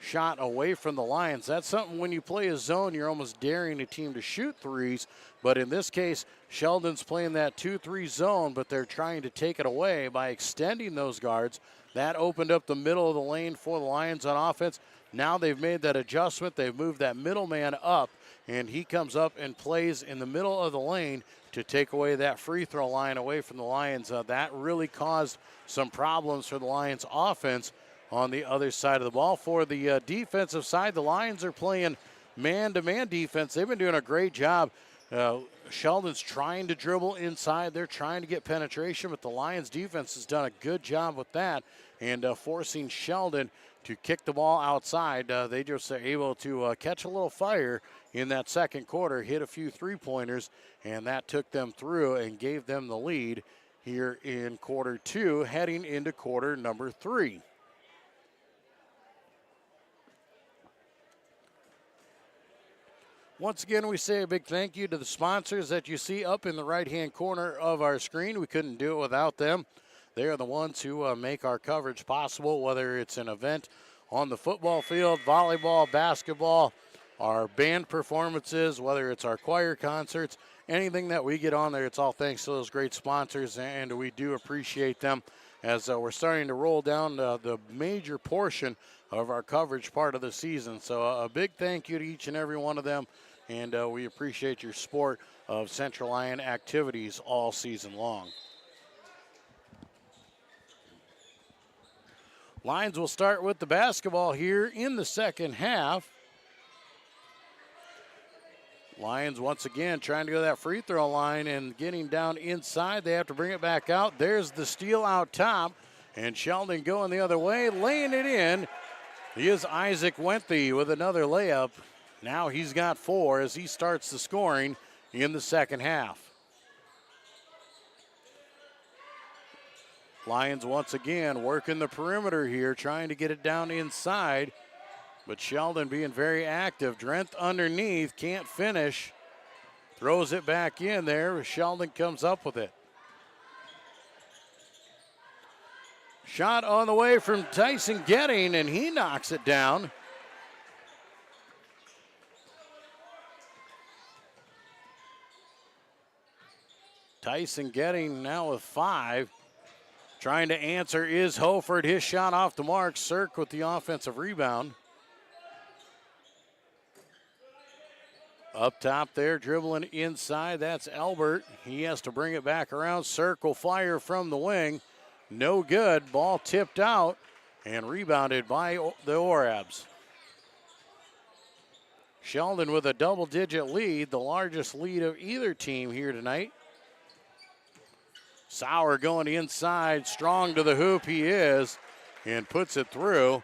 shot away from the Lions. That's something when you play a zone, you're almost daring a team to shoot threes. But in this case, Sheldon's playing that 2-3 zone, but they're trying to take it away by extending those guards. That opened up the middle of the lane for the Lions on offense. Now they've made that adjustment. They've moved that middleman up, and he comes up and plays in the middle of the lane to take away that free throw line away from the Lions. That really caused some problems for the Lions offense on the other side of the ball. For the defensive side, the Lions are playing man-to-man defense. They've been doing a great job Sheldon's trying to dribble inside. They're trying to get penetration, but the Lions defense has done a good job with that and forcing Sheldon to kick the ball outside. They just are able to catch a little fire in that second quarter, hit a few three-pointers, and that took them through and gave them the lead here in quarter two, heading into quarter number 3. Once again, we say a big thank you to the sponsors that you see up in the right-hand corner of our screen. We couldn't do it without them. They are the ones who make our coverage possible, whether it's an event on the football field, volleyball, basketball, our band performances, whether it's our choir concerts, anything that we get on there, it's all thanks to those great sponsors, and we do appreciate them as we're starting to roll down the major portion of our coverage part of the season. So a big thank you to each and every one of them, and we appreciate your support of Central Lyon activities all season long. Lions will start with the basketball here in the second half. Lions once again trying to go to that free throw line and getting down inside. They have to bring it back out. There's the steal out top, and Sheldon going the other way, laying it in. He is Isaac Wenthy with another layup. Now he's got 4 as he starts the scoring in the second half. Lions once again working the perimeter here, trying to get it down inside. But Sheldon being very active. Drenth underneath, can't finish. Throws it back in there. Sheldon comes up with it. Shot on the way from Tyson Getting, and he knocks it down. Tyson Getting now with 5. Trying to answer is Hoford. His shot off the mark. Cirk with the offensive rebound. Up top there, dribbling inside. That's Albert. He has to bring it back around. Circle fire from the wing. No good. Ball tipped out and rebounded by the Orabs. Sheldon with a double-digit lead, the largest lead of either team here tonight. Sauer going inside, strong to the hoop he is, and puts it through.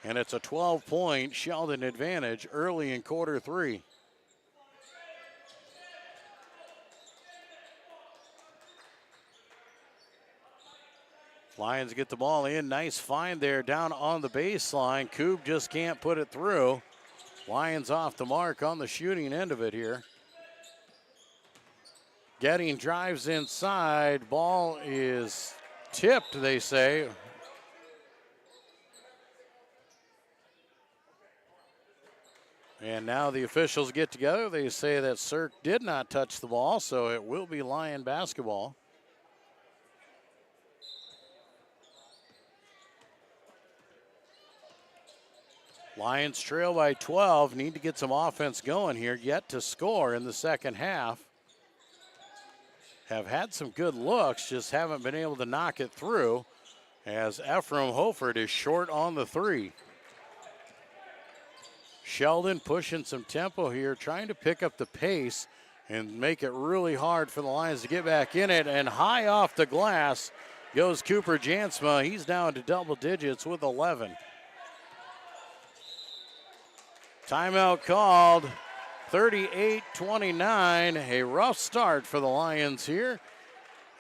And it's a 12-point Sheldon advantage early in quarter 3. Lions get the ball in. Nice find there down on the baseline. Koob just can't put it through. Lions off the mark on the shooting end of it here. Getting drives inside. Ball is tipped, they say. And now the officials get together. They say that Cirk did not touch the ball, so it will be Lion basketball. Lions trail by 12, need to get some offense going here, yet to score in the second half. Have had some good looks, just haven't been able to knock it through as Ephraim Hoford is short on the 3. Sheldon pushing some tempo here, trying to pick up the pace and make it really hard for the Lions to get back in it, and high off the glass goes Cooper Jansma. He's down to double digits with 11. Timeout called, 38-29. A rough start for the Lions here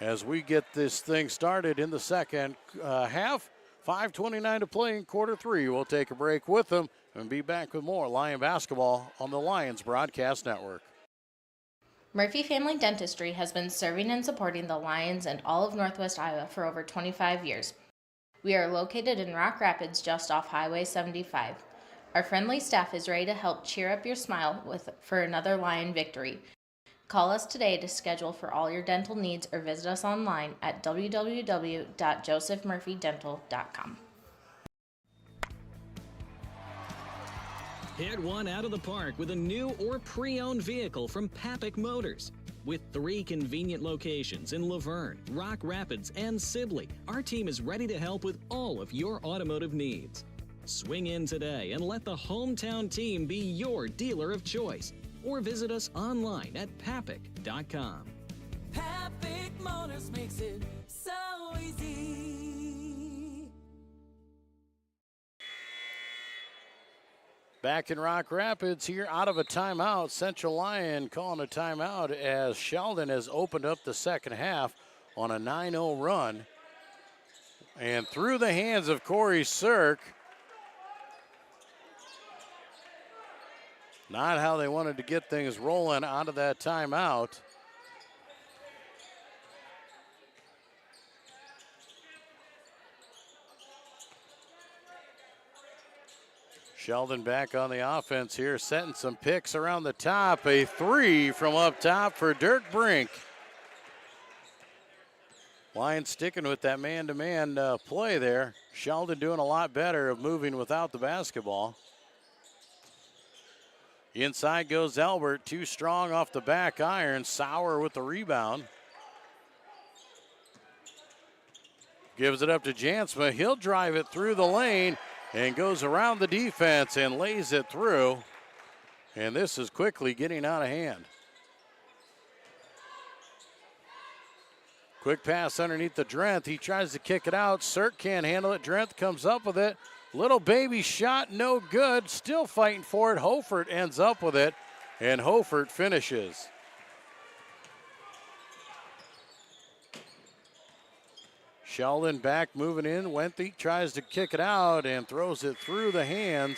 as we get this thing started in the second half. 5:29 to play in quarter 3. We'll take a break with them and be back with more Lion basketball on the Lions Broadcast Network. Murphy Family Dentistry has been serving and supporting the Lions and all of Northwest Iowa for over 25 years. We are located in Rock Rapids, just off Highway 75. Our friendly staff is ready to help cheer up your smile for another Lion victory. Call us today to schedule for all your dental needs or visit us online at www.josephmurphydental.com. Hit one out of the park with a new or pre-owned vehicle from Papik Motors. With 3 convenient locations in Laverne, Rock Rapids, and Sibley, our team is ready to help with all of your automotive needs. Swing in today and let the hometown team be your dealer of choice. or visit us online at papic.com. Papic Motors makes it so easy. Back in Rock Rapids here out of a timeout. Central Lyon calling a timeout as Sheldon has opened up the second half on a 9-0 run. And through the hands of Corey Sirk. Not how they wanted to get things rolling out of that timeout. Sheldon back on the offense here, setting some picks around the top. A three from up top for Dirk Brink. Lions sticking with that man-to-man play there. Sheldon doing a lot better of moving without the basketball. Inside goes Albert, too strong off the back iron. Sauer with the rebound. Gives it up to Jansma. He'll drive it through the lane and goes around the defense and lays it through. And this is quickly getting out of hand. Quick pass underneath the Drenth. He tries to kick it out. Sirk can't handle it. Drenth comes up with it. Little baby shot, no good. Still fighting for it. Hofert ends up with it, and Hofert finishes. Sheldon back moving in. Wenthy tries to kick it out and throws it through the hands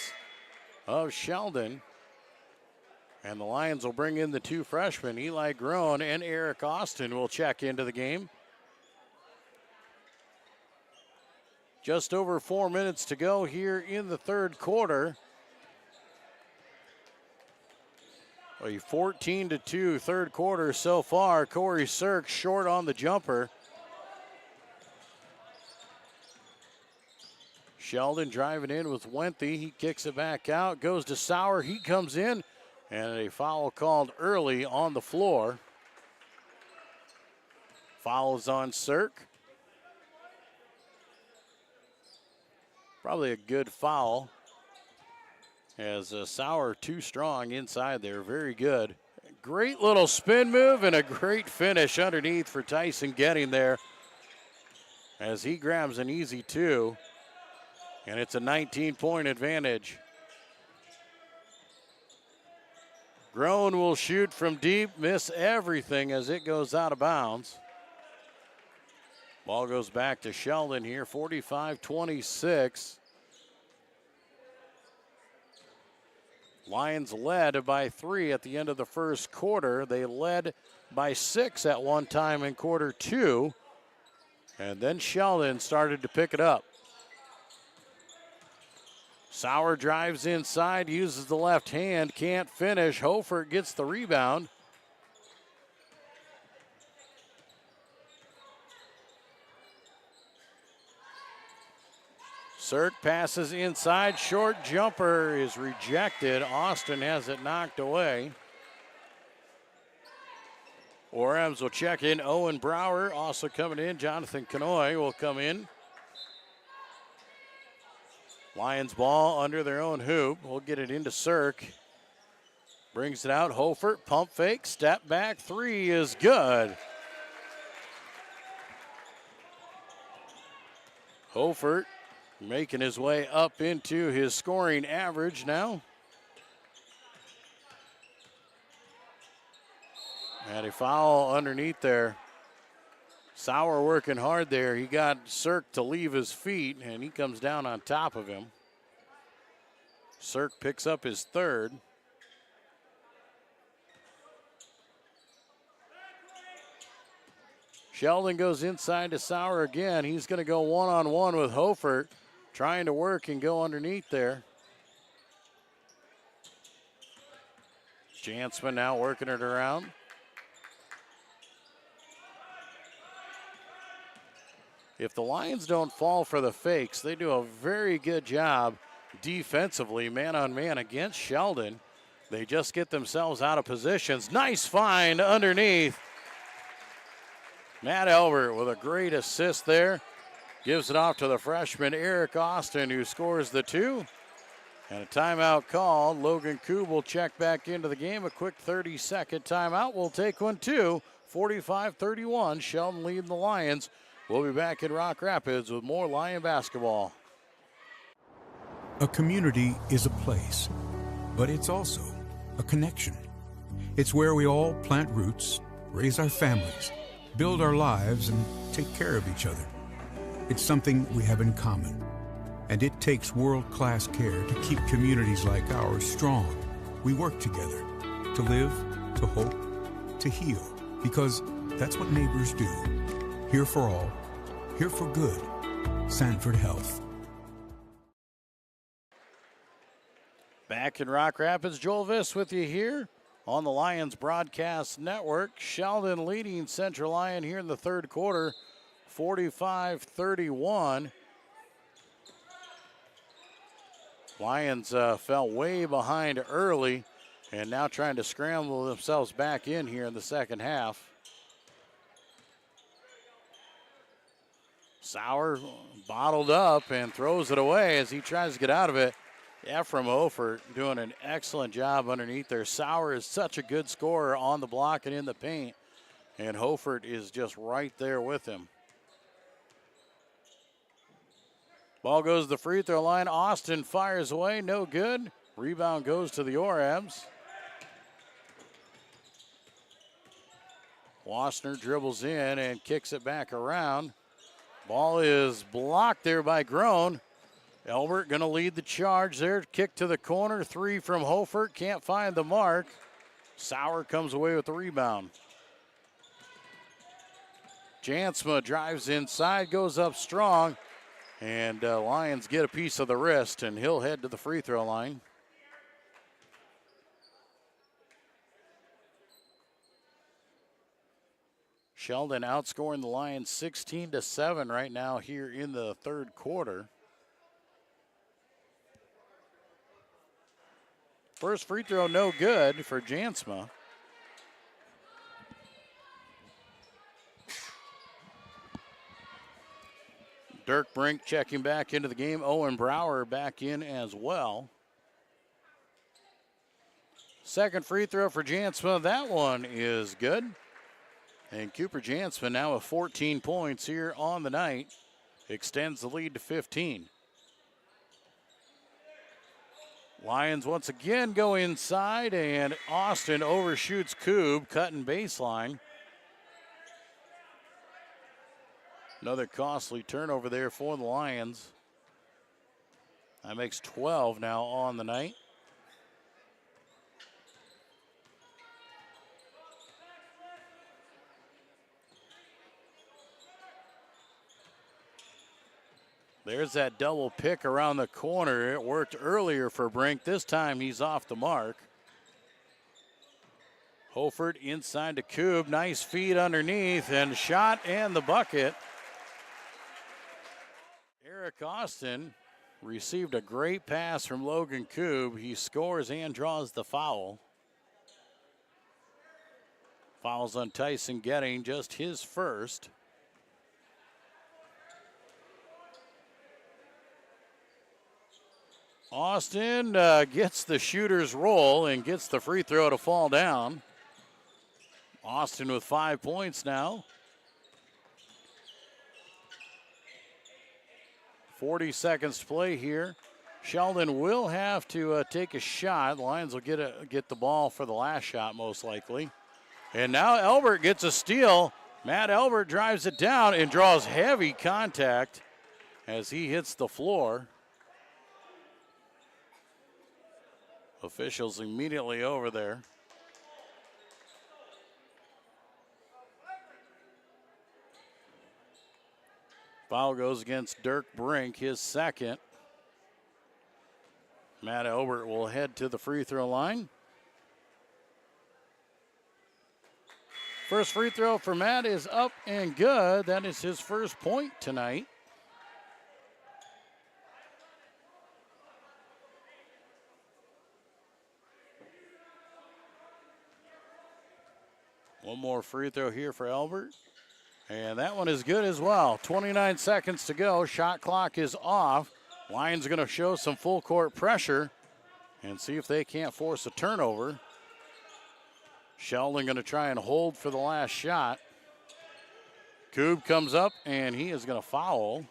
of Sheldon. And the Lions will bring in the two freshmen, Eli Groen and Eric Austin will check into the game. Just over 4 minutes to go here in the third quarter. A 14-2 third quarter so far. Corey Sirk short on the jumper. Sheldon driving in with Wenthy. He kicks it back out, goes to Sauer. He comes in, and a foul called early on the floor. Foul is on Sirk. Probably a good foul, as Sauer too strong inside there. Very good. Great little spin move and a great finish underneath for Tyson getting there, as he grabs an easy two. And it's a 19-point advantage. Groen will shoot from deep, miss everything as it goes out of bounds. Ball goes back to Sheldon here, 45-26. Lions led by 3 at the end of the first quarter. They led by 6 at one time in quarter 2. And then Sheldon started to pick it up. Sauer drives inside, uses the left hand, can't finish. Hofert gets the rebound. Sirk passes inside, short jumper is rejected. Austin has it knocked away. Orams will check in. Owen Brower also coming in. Jonathan Canoy will come in. Lions ball under their own hoop. We'll get it into Sirk. Brings it out. Hofert, pump fake, step back. 3 is good. Hofert making his way up into his scoring average now. And a foul underneath there. Sauer working hard there. He got Sirk to leave his feet, and he comes down on top of him. Sirk picks up his third. Sheldon goes inside to Sauer again. He's going to go one-on-one with Hofert, trying to work and go underneath there. Jansman now working it around. If the Lions don't fall for the fakes, they do a very good job defensively, man-on-man against Sheldon. They just get themselves out of positions. Nice find underneath. Matt Albert with a great assist there. Gives it off to the freshman Eric Austin, who scores the 2. And a timeout called. Logan Koob will check back into the game. A quick 30-second timeout. We'll take one too. 45-31. Sheldon leading the Lions. We'll be back in Rock Rapids with more Lion basketball. A community is a place, but it's also a connection. It's where we all plant roots, raise our families, build our lives, and take care of each other. It's something we have in common. And it takes world-class care to keep communities like ours strong. We work together to live, to hope, to heal, because that's what neighbors do. Here for all, here for good. Sanford Health. Back in Rock Rapids, Joel Viss with you here on the Lions Broadcast Network. Sheldon leading Central Lyon here in the third quarter, 45-31. Lions fell way behind early and now trying to scramble themselves back in here in the second half. Sauer bottled up and throws it away as he tries to get out of it. Ephraim Ofer doing an excellent job underneath there. Sauer is such a good scorer on the block and in the paint, and Hofert is just right there with him. Ball goes to the free throw line. Austin fires away, no good. Rebound goes to the Orabs. Wasner dribbles in and kicks it back around. Ball is blocked there by Groen. Elbert going to lead the charge there. Kick to the corner. Three from Hofert. Can't find the mark. Sauer comes away with the rebound. Jansma drives inside, goes up strong. And Lions get a piece of the wrist, and he'll head to the free throw line. Sheldon outscoring the Lions 16-7 right now here in the third quarter. First free throw no good for Jansma. Dirk Brink checking back into the game. Owen Brower back in as well. Second free throw for Jansma. That one is good. And Cooper Jansma now with 14 points here on the night. Extends the lead to 15. Lions once again go inside, and Austin overshoots Koob, cutting baseline. Another costly turnover there for the Lions. That makes 12 now on the night. There's that double pick around the corner. It worked earlier for Brink. This time he's off the mark. Hofert inside to Koob. Nice feed underneath and shot and the bucket. Eric Austin received a great pass from Logan Koob. He scores and draws the foul. Fouls on Tyson Getting, just his first. Austin gets the shooter's roll and gets the free throw to fall down. Austin with 5 points now. 40 seconds to play here. Sheldon will have to take a shot. The Lions will get the ball for the last shot most likely. And now Elbert gets a steal. Matt Elbert drives it down and draws heavy contact as he hits the floor. Officials immediately over there. Foul goes against Dirk Brink, his second. Matt Elbert will head to the free throw line. First free throw for Matt is up and good. That is his first point tonight. One more free throw here for Elbert. And that one is good as well. 29 seconds to go. Shot clock is off. Lions going to show some full court pressure. and see if they can't force a turnover. Sheldon going to try and hold for the last shot. Coob comes up, and he is going to foul.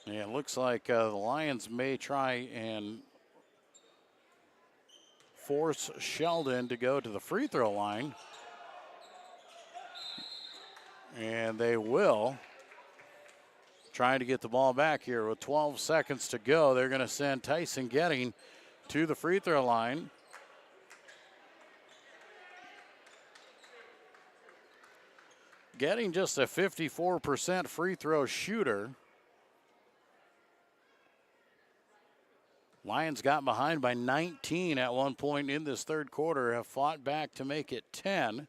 And it looks like the Lions may try and force Sheldon to go to the free throw line. And they will. Trying to get the ball back here with 12 seconds to go. They're going to send Tyson Getting to the free throw line. Getting just a 54% free throw shooter. Lions got behind by 19 at one point in this third quarter, have fought back to make it 10.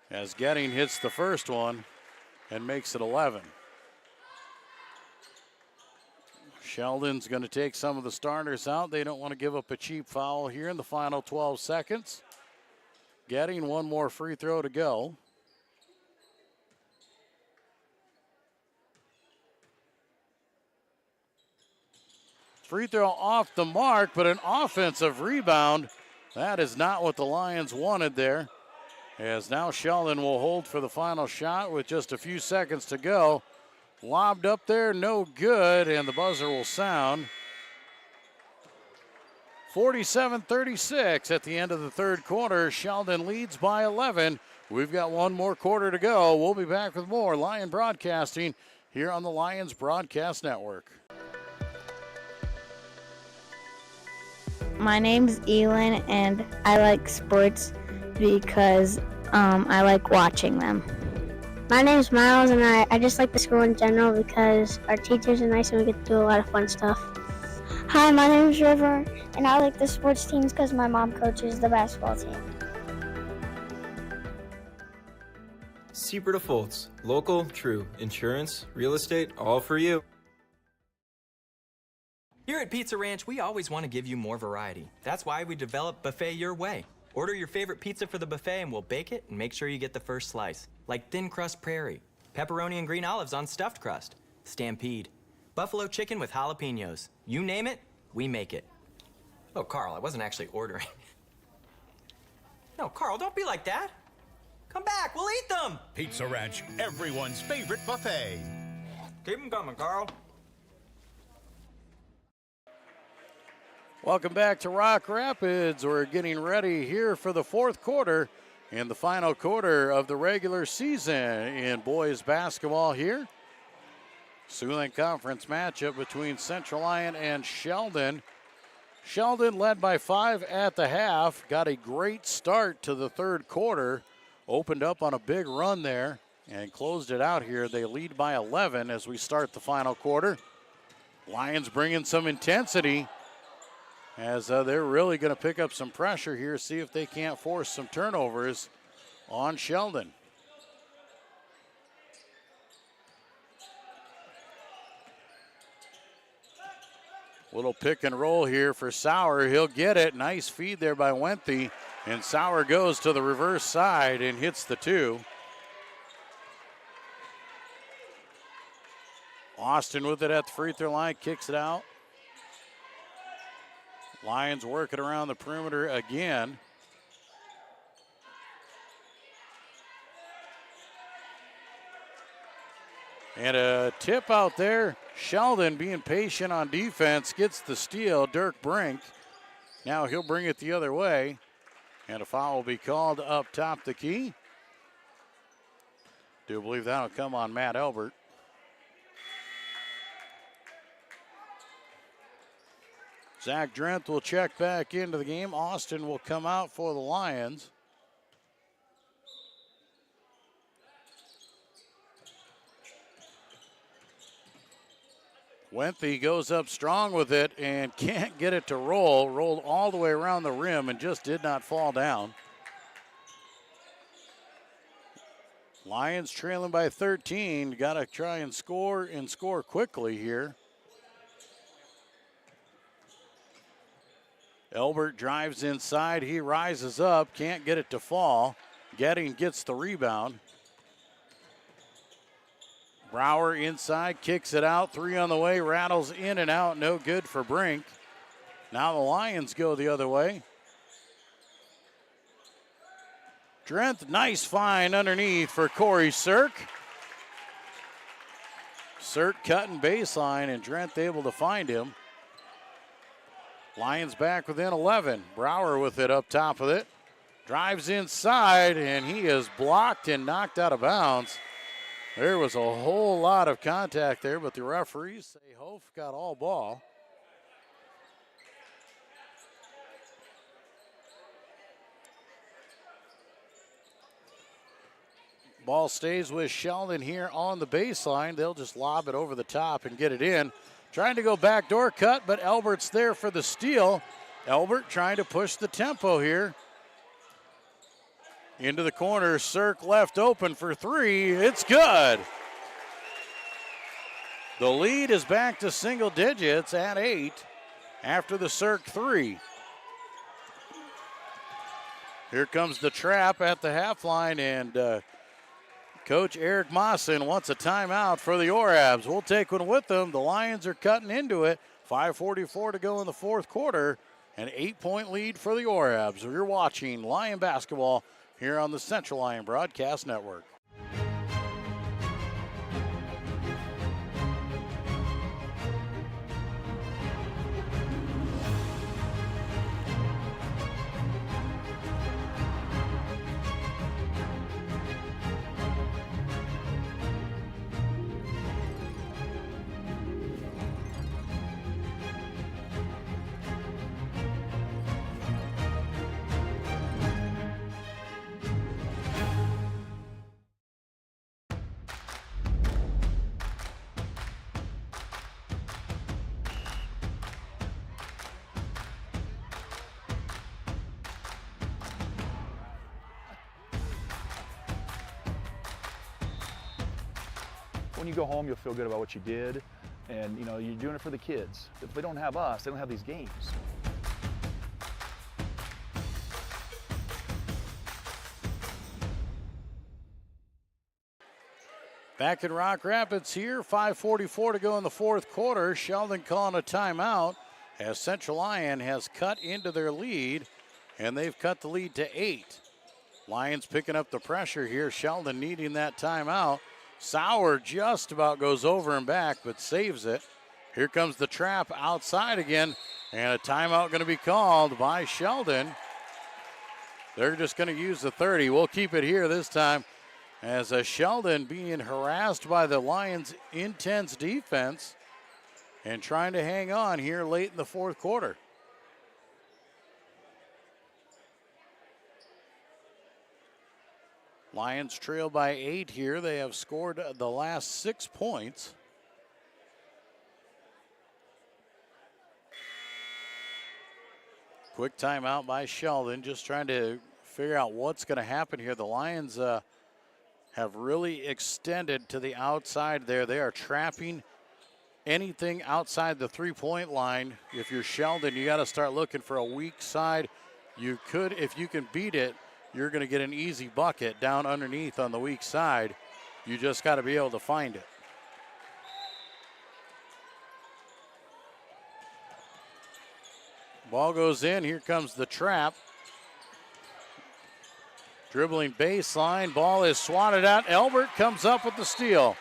As Getting hits the first one and makes it 11. Sheldon's going to take some of the starters out. They don't want to give up a cheap foul here in the final 12 seconds. Getting one more free throw to go. Free throw off the mark, but an offensive rebound. That is not what the Lions wanted there. As now Sheldon will hold for the final shot with just a few seconds to go. Lobbed up there, no good, and the buzzer will sound. 47-36 at the end of the third quarter. Sheldon leads by 11. We've got one more quarter to go. We'll be back with more Lion Broadcasting here on the Lions Broadcast Network. My name's Elin, and I like sports because I like watching them. My name's Miles, and I just like the school in general because our teachers are nice and we get to do a lot of fun stuff. Hi, my name's River, and I like the sports teams because my mom coaches the basketball team. Super Defaults. Local, true. Insurance, real estate, all for you. Here at Pizza Ranch, we always want to give you more variety. That's why we developed Buffet Your Way. Order your favorite pizza for the buffet and we'll bake it and make sure you get the first slice. Like thin crust prairie, pepperoni and green olives on stuffed crust, stampede, buffalo chicken with jalapenos. You name it, we make it. Oh, Carl, I wasn't actually ordering. No, Carl, don't be like that. Come back, we'll eat them. Pizza Ranch, everyone's favorite buffet. Keep them coming, Carl. Welcome back to Rock Rapids. We're getting ready here for the fourth quarter and the final quarter of the regular season in boys basketball here. Siouxland Conference matchup between Central Lyon and Sheldon. Sheldon led by 5 at the half, got a great start to the third quarter, opened up on a big run there and closed it out here. They lead by 11 as we start the final quarter. Lions bringing some intensity as they're really going to pick up some pressure here, see if they can't force some turnovers on Sheldon. Little pick and roll here for Sauer. He'll get it. Nice feed there by Wenthy. And Sauer goes to the reverse side and hits the 2. Austin with it at the free throw line, kicks it out. Lions working around the perimeter again. And a tip out there. Sheldon being patient on defense gets the steal. Dirk Brink. Now he'll bring it the other way. And a foul will be called up top the key. Do believe that'll come on Matt Elbert. Zach Drenth will check back into the game. Austin will come out for the Lions. Wenthy goes up strong with it and can't get it to roll. Rolled all the way around the rim and just did not fall down. Lions trailing by 13. Got to try and score quickly here. Elbert drives inside. He rises up. Can't get it to fall. Getting gets the rebound. Brower inside, kicks it out. 3 on the way, rattles in and out. No good for Brink. Now the Lions go the other way. Drenth, nice find underneath for Corey Sirk. Sirk cutting baseline, and Drenth able to find him. Lions back within 11. Brower with it up top of it. Drives inside, and he is blocked and knocked out of bounds. There was a whole lot of contact there, but the referees say Hof got all ball. Ball stays with Sheldon here on the baseline. They'll just lob it over the top and get it in. Trying to go backdoor cut, but Elbert's there for the steal. Elbert trying to push the tempo here. Into the corner, Sirk left open for 3. It's good. The lead is back to single digits at 8 after the Sirk 3. Here comes the trap at the half line, and Coach Eric Mawson wants a timeout for the Orabs. We'll take one with them. The Lions are cutting into it. 5:44 to go in the fourth quarter. An 8-point lead for the Orabs. You're watching Lion basketball here on the Central Lyon Broadcast Network. When you go home, you'll feel good about what you did, and you're doing it for the kids. If they don't have us, they don't have these games. Back in Rock Rapids here, 5:44 to go in the fourth quarter. Sheldon calling a timeout as Central Lyon has cut into their lead, and they've cut the lead to 8. Lions picking up the pressure here. Sheldon needing that timeout. Sauer just about goes over and back, but saves it. Here comes the trap outside again, and a timeout going to be called by Sheldon. They're just going to use the 30. We'll keep it here this time as Sheldon being harassed by the Lions' intense defense and trying to hang on here late in the fourth quarter. Lions trail by 8 here. They have scored the last 6 points. Quick timeout by Sheldon, just trying to figure out what's going to happen here. The Lions have really extended to the outside there. They are trapping anything outside the three-point line. If you're Sheldon, you got to start looking for a weak side. You could, if you can beat it, you're going to get an easy bucket down underneath on the weak side. You just got to be able to find it. Ball goes in. Here comes the trap. Dribbling baseline. Ball is swatted out. Elbert comes up with the steal.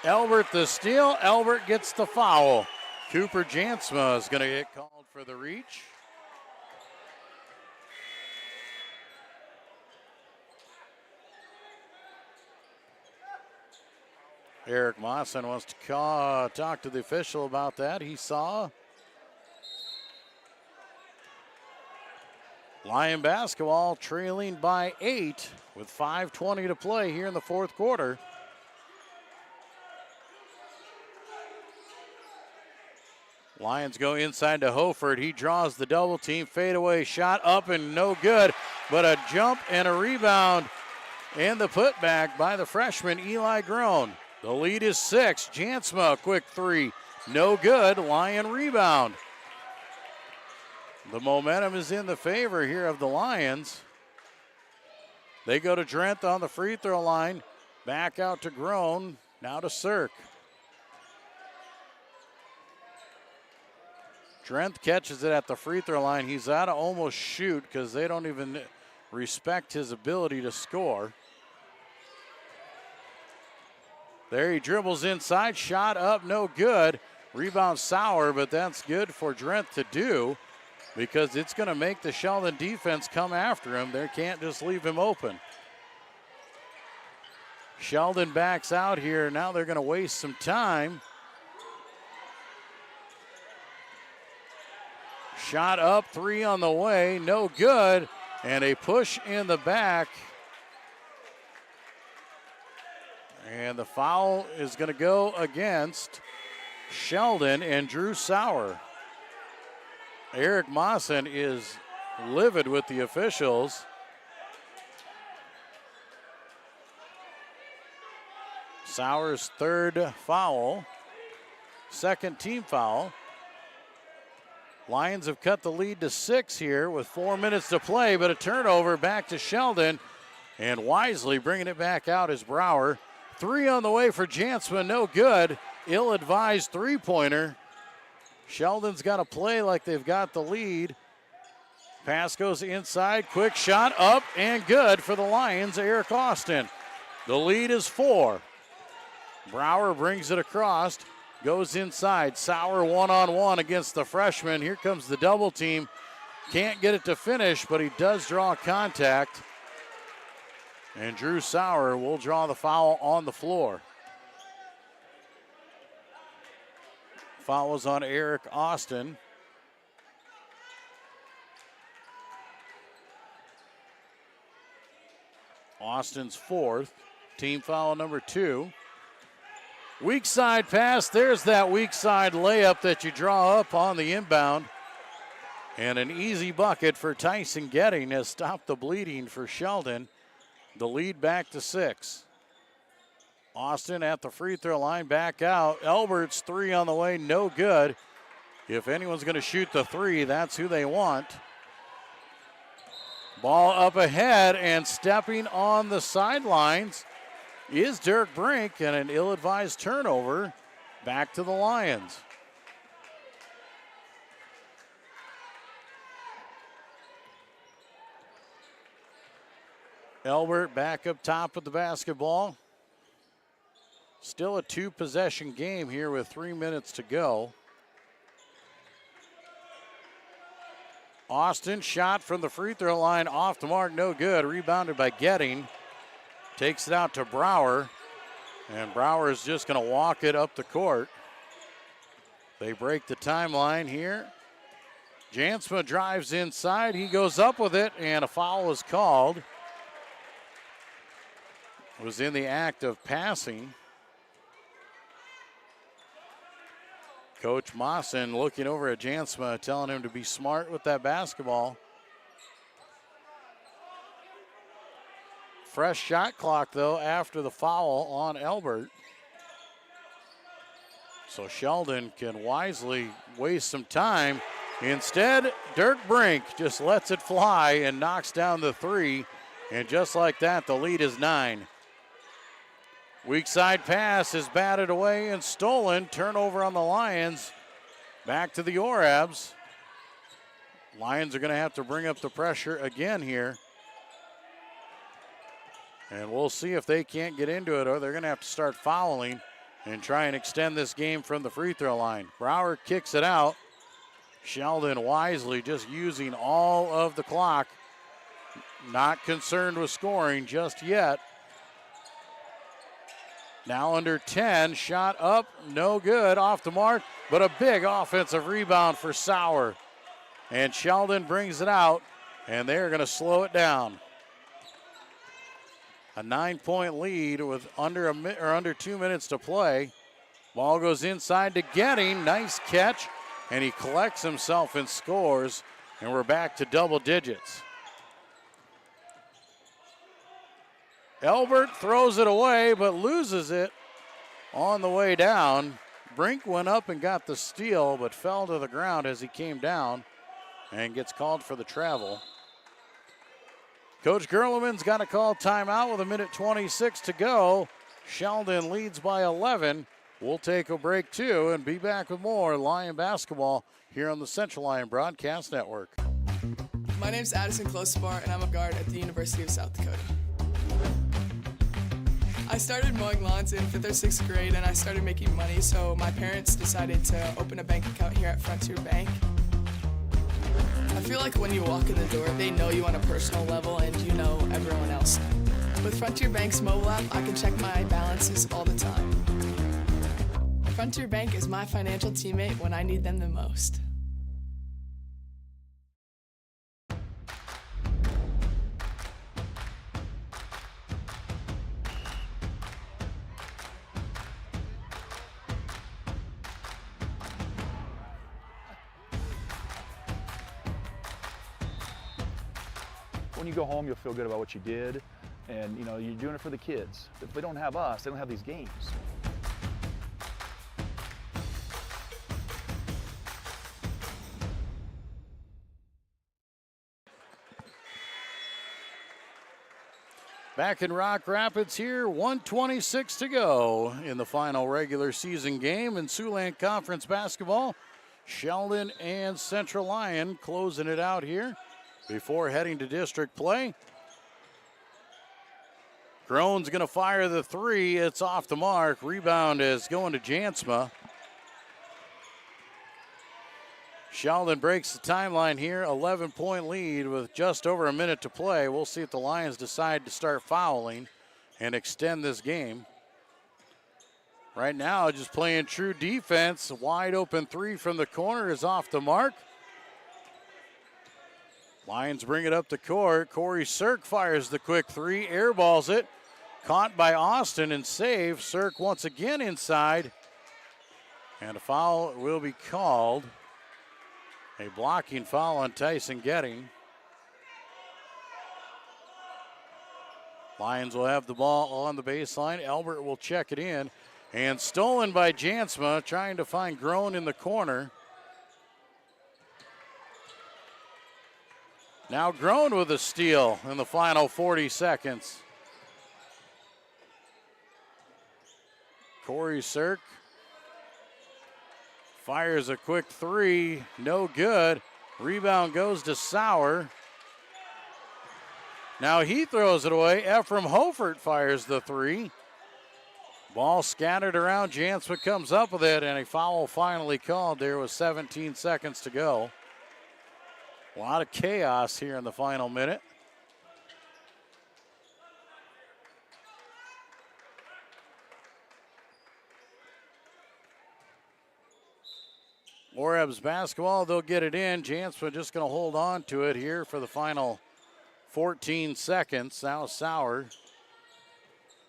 Elbert the steal. Elbert gets the foul. Cooper Jansma is going to get called for the reach. Eric Mawson wants to talk to the official about that. He saw Lion basketball trailing by 8 with 5:20 to play here in the fourth quarter. Lions go inside to Hofert. He draws the double team. Fadeaway shot up and no good, but a jump and a rebound and the putback by the freshman Eli Groen. The lead is 6. Jansma, quick three. No good. Lion rebound. The momentum is in the favor here of the Lions. They go to Drenth on the free throw line. Back out to Groen. Now to Cirque. Drenth catches it at the free throw line. He's out to almost shoot because they don't even respect his ability to score. There he dribbles inside, shot up, no good. Rebound Sauer, but that's good for Drenth to do because it's going to make the Sheldon defense come after him. They can't just leave him open. Sheldon backs out here. Now they're going to waste some time. Shot up, 3 on the way, no good. And a push in the back. And the foul is going to go against Sheldon and Drew Sauer. Eric Mawson is livid with the officials. Sauer's third foul, second team foul. Lions have cut the lead to 6 here with 4 minutes to play, but a turnover back to Sheldon. And wisely bringing it back out is Brower. 3 on the way for Jansma, no good. Ill-advised three-pointer. Sheldon's got to play like they've got the lead. Pass goes inside, quick shot up and good for the Lions, Eric Austin. The lead is 4. Brower brings it across, goes inside. Sauer one-on-one against the freshman. Here comes the double team. Can't get it to finish, but he does draw contact. And Drew Sauer will draw the foul on the floor. Foul was on Eric Austin. Austin's 4th. Team foul number 2. Weak side pass. There's that weak side layup that you draw up on the inbound. And an easy bucket for Tyson Getting has stopped the bleeding for Sheldon. The lead back to 6. Austin at the free throw line, back out. Elbert's 3 on the way, no good. If anyone's going to shoot the 3, that's who they want. Ball up ahead, and stepping on the sidelines is Dirk Brink, and an ill-advised turnover back to the Lions. Elbert back up top of the basketball. Still a 2-possession game here with 3 minutes to go. Austin shot from the free throw line off the mark, no good. Rebounded by Getting. Takes it out to Brower. And Brower is just going to walk it up the court. They break the timeline here. Jansma drives inside. He goes up with it, and a foul is called. Was in the act of passing. Coach Mawson looking over at Jansma, telling him to be smart with that basketball. Fresh shot clock, though, after the foul on Elbert. So Sheldon can wisely waste some time. Instead, Dirk Brink just lets it fly and knocks down the 3. And just like that, the lead is 9. Weak side pass is batted away and stolen. Turnover on the Lions. Back to the Orabs. Lions are going to have to bring up the pressure again here. And we'll see if they can't get into it, or they're going to have to start fouling and try and extend this game from the free throw line. Brower kicks it out. Sheldon wisely just using all of the clock. Not concerned with scoring just yet. Now under 10, shot up, no good, off the mark, but a big offensive rebound for Sauer. And Sheldon brings it out, and they're going to slow it down. A 9-point lead with under 2 minutes to play. Ball goes inside to Getting, nice catch, and he collects himself and scores, and we're back to double digits. Elbert throws it away, but loses it on the way down. Brink went up and got the steal, but fell to the ground as he came down and gets called for the travel. Coach Gerleman's got to call timeout with 1:26 to go. Sheldon leads by 11. We'll take a break too and be back with more Lion basketball here on the Central Lyon Broadcast Network. My name's Addison Closepar, and I'm a guard at the University of South Dakota. I started mowing lawns in 5th or 6th grade, and I started making money, so my parents decided to open a bank account here at Frontier Bank. I feel like when you walk in the door, they know you on a personal level, and you know everyone else. With Frontier Bank's mobile app, I can check my balances all the time. Frontier Bank is my financial teammate when I need them the most. When you go home, you'll feel good about what you did, and you know, you're doing it for the kids. If they don't have us, they don't have these games. Back in Rock Rapids here, 1:26 to go in the final regular season game in Siouxland Conference basketball. Sheldon and Central Lyon closing it out here before heading to district play. Groen's going to fire the three. It's off the mark. Rebound is going to Jansma. Sheldon breaks the timeline here. 11-point lead with just over a minute to play. We'll see if the Lions decide to start fouling and extend this game. Right now, just playing true defense. Wide open three from the corner is off the mark. Lions bring it up the court. Corey Sirk fires the quick three, airballs it. Caught by Austin and saved. Sirk once again inside. And a foul will be called. A blocking foul on Tyson Getting. Lions will have the ball on the baseline. Albert will check it in. And stolen by Jansma, trying to find Groen in the corner. Now Groen with a steal in the final 40 seconds. Corey Sirk fires a quick three, no good. Rebound goes to Sauer. Now he throws it away. Ephraim Hofert fires the three. Ball scattered around. Jansma comes up with it, and a foul finally called there with 17 seconds to go. A lot of chaos here in the final minute. Oreb's basketball, they'll get it in. Jansma just going to hold on to it here for the final 14 seconds. Now Sauer.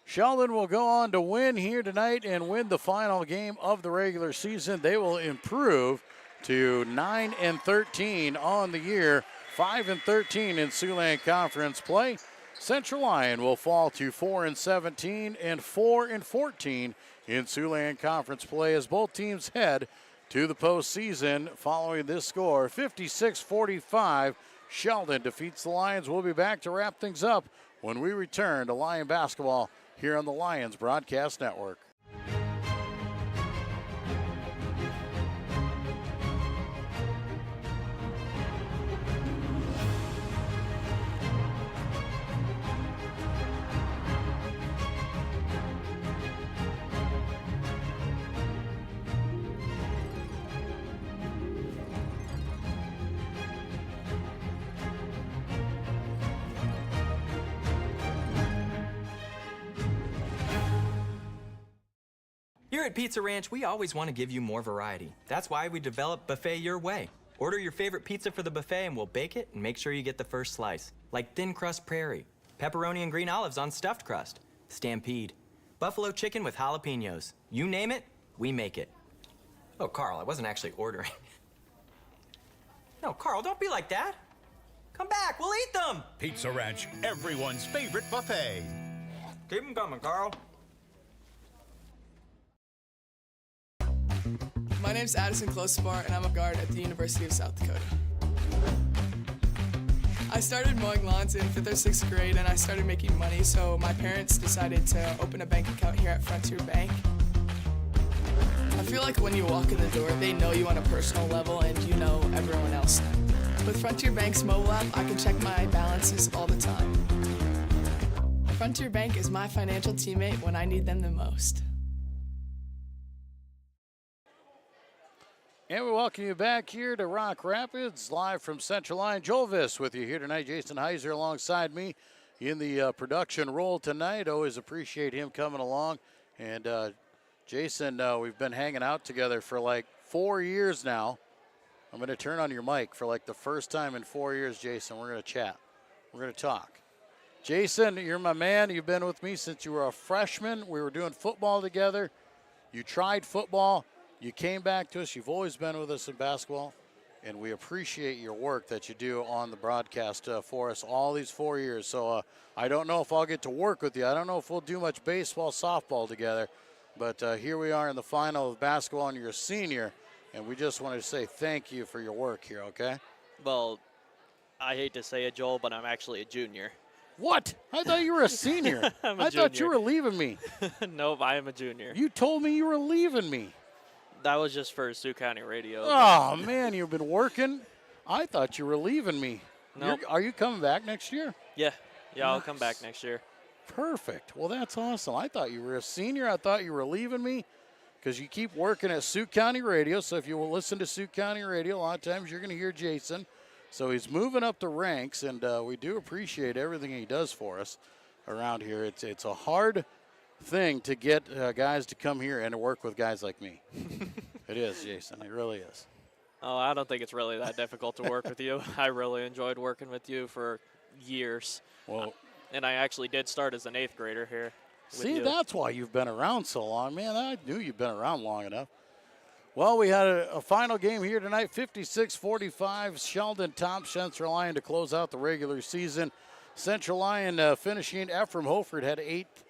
Sheldon will go on to win here tonight and win the final game of the regular season. They will improve to 9-13 on the year, 5-13 in Siouxland Conference play. Central Lyon will fall to 4-17 and 4-14 in Siouxland Conference play as both teams head to the postseason following this score. 56-45, Sheldon defeats the Lions. We'll be back to wrap things up when we return to Lion basketball here on the Lions Broadcast Network. Here at Pizza Ranch, we always want to give you more variety. That's why we developed Buffet Your Way. Order your favorite pizza for the buffet and we'll bake it and make sure you get the first slice. Like thin crust prairie, pepperoni and green olives on stuffed crust, stampede, buffalo chicken with jalapenos. You name it, we make it. Oh, Carl, I wasn't actually ordering. No, Carl, don't be like that. Come back, we'll eat them. Pizza Ranch, everyone's favorite buffet. Keep them coming, Carl. My name's Addison Closepar, and I'm a guard at the University of South Dakota. I started mowing lawns in 5th or 6th grade, and I started making money, so my parents decided to open a bank account here at Frontier Bank. I feel like when you walk in the door, they know you on a personal level, and you know everyone else. With Frontier Bank's mobile app, I can check my balances all the time. Frontier Bank is my financial teammate when I need them the most. And we welcome you back here to Rock Rapids, live from Central Lyon. Joel Viss with you here tonight. Jason Heiser alongside me in the production role tonight. Always appreciate him coming along. And Jason, we've been hanging out together for like 4 years now. I'm going to turn on your mic for like the first time in 4 years, Jason. We're going to chat. We're going to talk. Jason, you're my man. You've been with me since you were a freshman. We were doing football together. You tried football. You came back to us. You've always been with us in basketball, and we appreciate your work that you do on the broadcast for us all these 4 years. So I don't know if I'll get to work with you. I don't know if we'll do much baseball, softball together, but here we are in the final of basketball, and you're a senior, and we just wanted to say thank you for your work here, okay? Well, I hate to say it, Joel, but I'm actually a junior. What? I thought you were a senior. I thought you were leaving me. Nope, I am a junior. You told me you were leaving me. That was just for Sioux County Radio. Oh, man, you've been working. I thought you were leaving me. Nope. Are you coming back next year? Yeah, I'll come back next year. Perfect. Well, that's awesome. I thought you were a senior. I thought you were leaving me because you keep working at Sioux County Radio. So if you will listen to Sioux County Radio, a lot of times you're going to hear Jason. So he's moving up the ranks, and we do appreciate everything he does for us around here. It's a hard thing to get guys to come here and to work with guys like me. It is, Jason. It really is. Oh, I don't think it's really that difficult to work with you. I really enjoyed working with you for years. Well, and I actually did start as an 8th grader here. See, that's why you've been around so long. Man, I knew you've been around long enough. Well, we had a final game here tonight, 56-45. Sheldon tops Central Lyon to close out the regular season. Central Lyon finishing. Ephraim Hoford had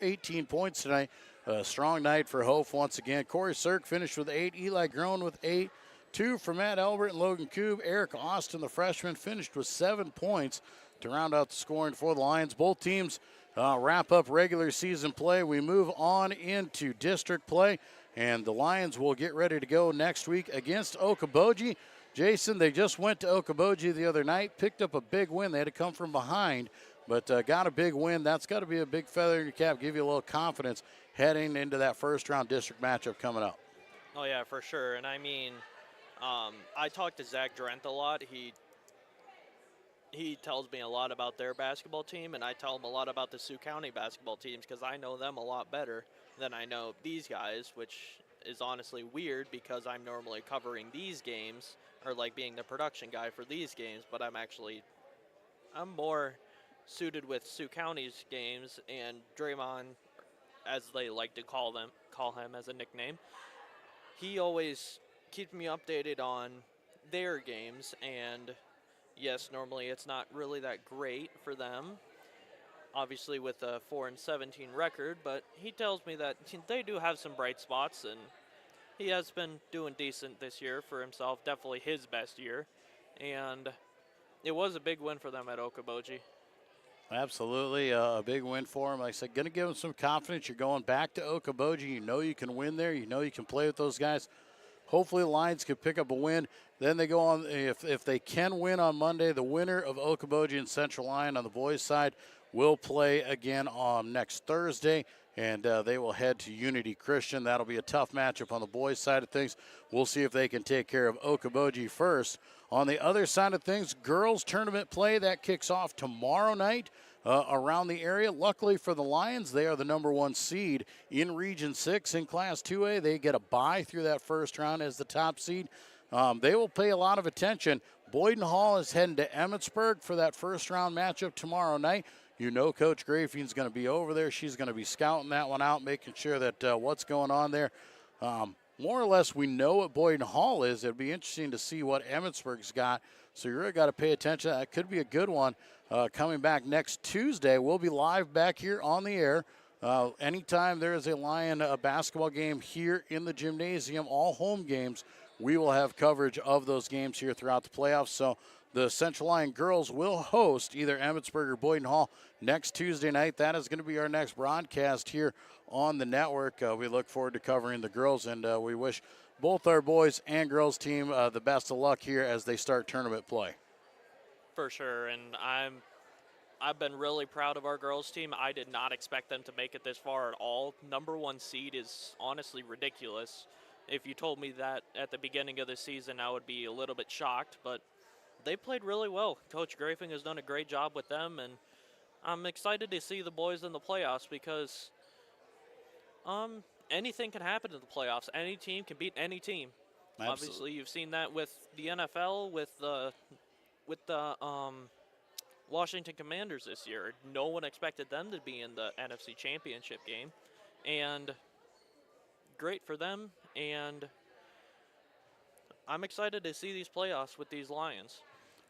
18 points tonight. A strong night for Hof once again. Corey Sirk finished with 8. Eli Groen with 8. 2 for Matt Albert and Logan Koob. Eric Austin, the freshman, finished with 7 points to round out the scoring for the Lions. Both teams wrap up regular season play. We move on into district play, and the Lions will get ready to go next week against Okoboji. Jason, they just went to Okoboji the other night, picked up a big win. They had to come from behind, but got a big win. That's got to be a big feather in your cap, give you a little confidence heading into that first-round district matchup coming up. Oh, yeah, for sure. And, I mean, I talked to Zach Drent a lot. He tells me a lot about their basketball team, and I tell him a lot about the Sioux County basketball teams because I know them a lot better than I know these guys, which is honestly weird because I'm normally covering these games or like being the production guy for these games, but I'm more suited with Sioux County's games, and Draymond, as they like to call him as a nickname, he always keeps me updated on their games. And yes, normally it's not really that great for them, obviously with a 4-17 record, but he tells me that they do have some bright spots, and he has been doing decent this year for himself, definitely his best year, and it was a big win for them at Okoboji. Absolutely, a big win for him. Like I said, going to give him some confidence. You're going back to Okoboji. You know you can win there. You know you can play with those guys. Hopefully the Lions can pick up a win. Then they go on, if they can win on Monday, the winner of Okoboji and Central Lyon on the boys' side will play again on next Thursday, and they will head to Unity Christian. That'll be a tough matchup on the boys' side of things. We'll see if they can take care of Okoboji first. On the other side of things, girls tournament play, that kicks off tomorrow night around the area. Luckily for the Lions, they are the #1 seed in Region 6 in Class 2A. They get a bye through that first round as the top seed. They will pay a lot of attention. Boyden Hall is heading to Emmitsburg for that first round matchup tomorrow night. You know Coach Grafing's going to be over there. She's going to be scouting that one out, making sure that what's going on there. More or less, we know what Boyden Hall is. It'll be interesting to see what Emmitsburg's got. So you really got to pay attention. That could be a good one. Coming back next Tuesday, we'll be live back here on the air. Anytime there is a Lion basketball game here in the gymnasium, all home games, we will have coverage of those games here throughout the playoffs. So the Central Lyon girls will host either Emmitsburg or Boyden Hall next Tuesday night. That is going to be our next broadcast here on the network. We look forward to covering the girls, and we wish both our boys and girls team the best of luck here as they start tournament play. For sure, and I've been really proud of our girls team. I did not expect them to make it this far at all. Number 1 seed is honestly ridiculous. If you told me that at the beginning of the season, I would be a little bit shocked, but they played really well. Coach Grafing has done a great job with them, and I'm excited to see the boys in the playoffs because anything can happen in the playoffs. Any team can beat any team. Absolutely. Obviously, you've seen that with the NFL, with the Washington Commanders this year. No one expected them to be in the NFC Championship game, and great for them. And I'm excited to see these playoffs with these Lions.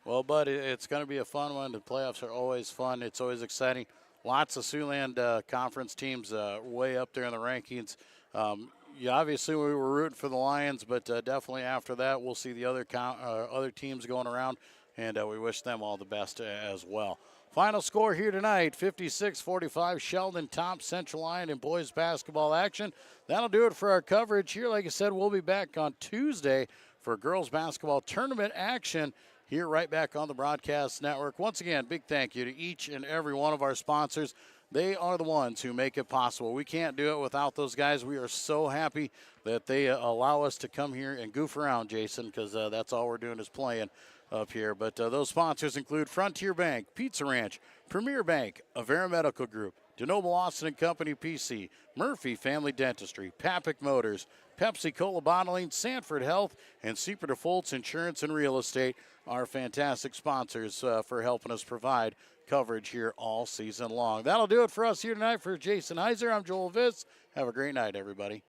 Well, bud, it's going to be a fun one. The playoffs are always fun. It's always exciting. Lots of Siouxland Conference teams way up there in the rankings. Obviously, we were rooting for the Lions, but definitely after that, we'll see the other teams going around, and we wish them all the best as well. Final score here tonight, 56-45, Sheldon tops Central Lyon in boys basketball action. That'll do it for our coverage here. Like I said, we'll be back on Tuesday for girls basketball tournament action here right back on the broadcast network. Once again, big thank you to each and every one of our sponsors. They are the ones who make it possible. We can't do it without those guys. We are so happy that they allow us to come here and goof around, Jason, because that's all we're doing is playing up here. But those sponsors include Frontier Bank, Pizza Ranch, Premier Bank, Avera Medical Group, DeNoble Austin and Company PC, Murphy Family Dentistry, Papic Motors, Pepsi Cola Bottling, Sanford Health, and Super Defaults Insurance and Real Estate are fantastic sponsors for helping us provide coverage here all season long. That'll do it for us here tonight. For Jason Heiser, I'm Joel Viss. Have a great night, everybody.